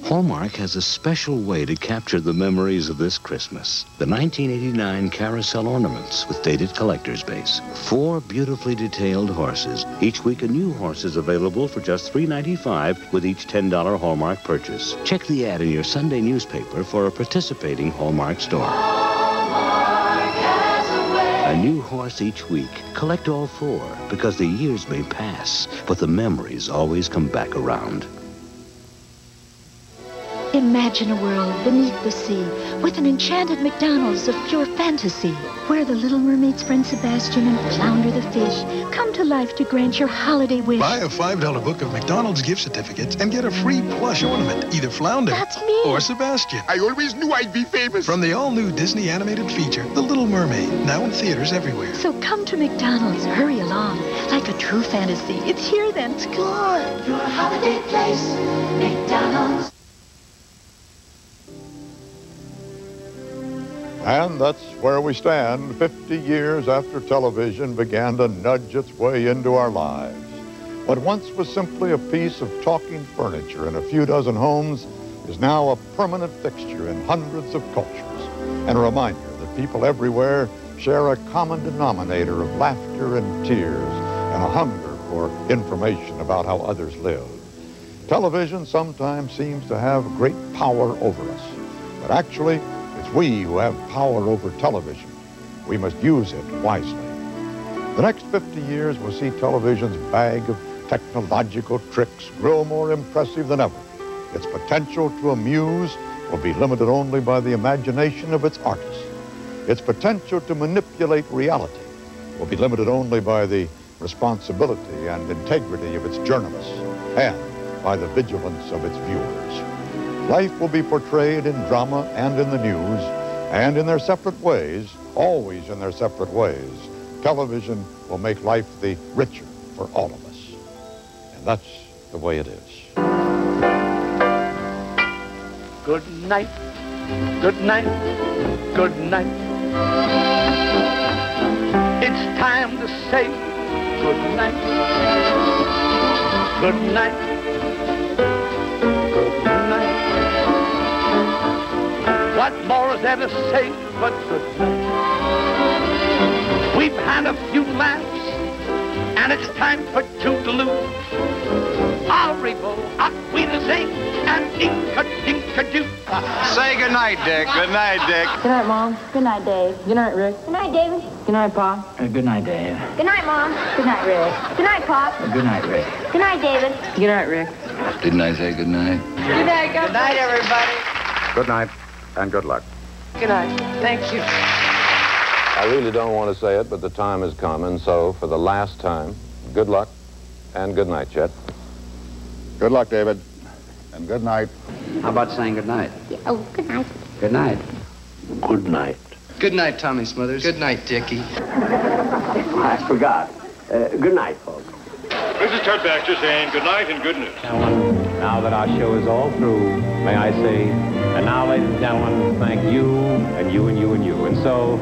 [SPEAKER 25] Hallmark has a special way to capture the memories of this Christmas. The 1989 carousel ornaments with dated collector's base. 4 beautifully detailed horses. Each week a new horse is available for just $3.95 with each $10 Hallmark purchase. Check the ad in your Sunday newspaper for a participating Hallmark store.
[SPEAKER 2] Hallmark has a way.
[SPEAKER 25] A new horse each week. Collect all 4 because the years may pass, but the memories always come back around.
[SPEAKER 26] Imagine a world beneath the sea with an enchanted McDonald's of pure fantasy, where the Little Mermaid's friend Sebastian and Flounder the fish come to life to grant your holiday wish.
[SPEAKER 27] Buy a $5 book of McDonald's gift certificates and get a free plush ornament, either Flounder
[SPEAKER 26] That's me.
[SPEAKER 27] or Sebastian. I always knew I'd be famous. From the all-new Disney animated feature, The Little Mermaid, now in theaters everywhere.
[SPEAKER 26] So come to McDonald's, hurry along, like a true fantasy. It's here then. It's good.
[SPEAKER 2] Your holiday place, McDonald's.
[SPEAKER 29] And that's where we stand 50 years after television began to nudge its way into our lives. What once was simply a piece of talking furniture in a few dozen homes is now a permanent fixture in hundreds of cultures, and a reminder that people everywhere share a common denominator of laughter and tears and a hunger for information about how others live. Television sometimes seems to have great power over us, but actually, it's we who have power over television. We must use it wisely. The next 50 years will see television's bag of technological tricks grow more impressive than ever. Its potential to amuse will be limited only by the imagination of its artists. Its potential to manipulate reality will be limited only by the responsibility and integrity of its journalists and by the vigilance of its viewers. Life will be portrayed in drama and in the news, and in their separate ways, always in their separate ways, television will make life the richer for all of us. And that's the way it is.
[SPEAKER 28] Good night, good night, good night. It's time to say good night, good night, good night. What more is there to say but good night? We've had a few laughs, and it's time for toodaloo. Arrival, auf Wiedersehen, and inka-dinka-doo.
[SPEAKER 23] Say goodnight, Dick. Good night, Dick.
[SPEAKER 3] Good night, Mom. Good night, Dave. Good night, Rick.
[SPEAKER 4] Good night, David.
[SPEAKER 3] Good night, Pa.
[SPEAKER 4] Good night, Dave. Good night, Mom.
[SPEAKER 3] Good night, Rick.
[SPEAKER 4] Good night, Pop. Good night, Rick. Good night, David.
[SPEAKER 3] Good night, Rick.
[SPEAKER 6] Didn't I say good night?
[SPEAKER 3] Good night,
[SPEAKER 4] Good night, everybody.
[SPEAKER 29] Good night, and good luck.
[SPEAKER 3] Good night. Thank you.
[SPEAKER 8] I really don't want to say it, but the time has come, and so for the last time, good luck and good night, Chet.
[SPEAKER 29] Good luck, David, and good night.
[SPEAKER 6] How about saying good night?
[SPEAKER 4] Yeah, oh, good night.
[SPEAKER 6] Good night.
[SPEAKER 9] Good night.
[SPEAKER 21] Good night, Tommy Smothers. Good night, Dickie.
[SPEAKER 9] I forgot. Good night, folks.
[SPEAKER 10] This is Ted Baxter saying good night and good news.
[SPEAKER 7] Gentlemen, now that our show is all through, may I say, and now, ladies and gentlemen, thank you, and you, and you, and you. And so,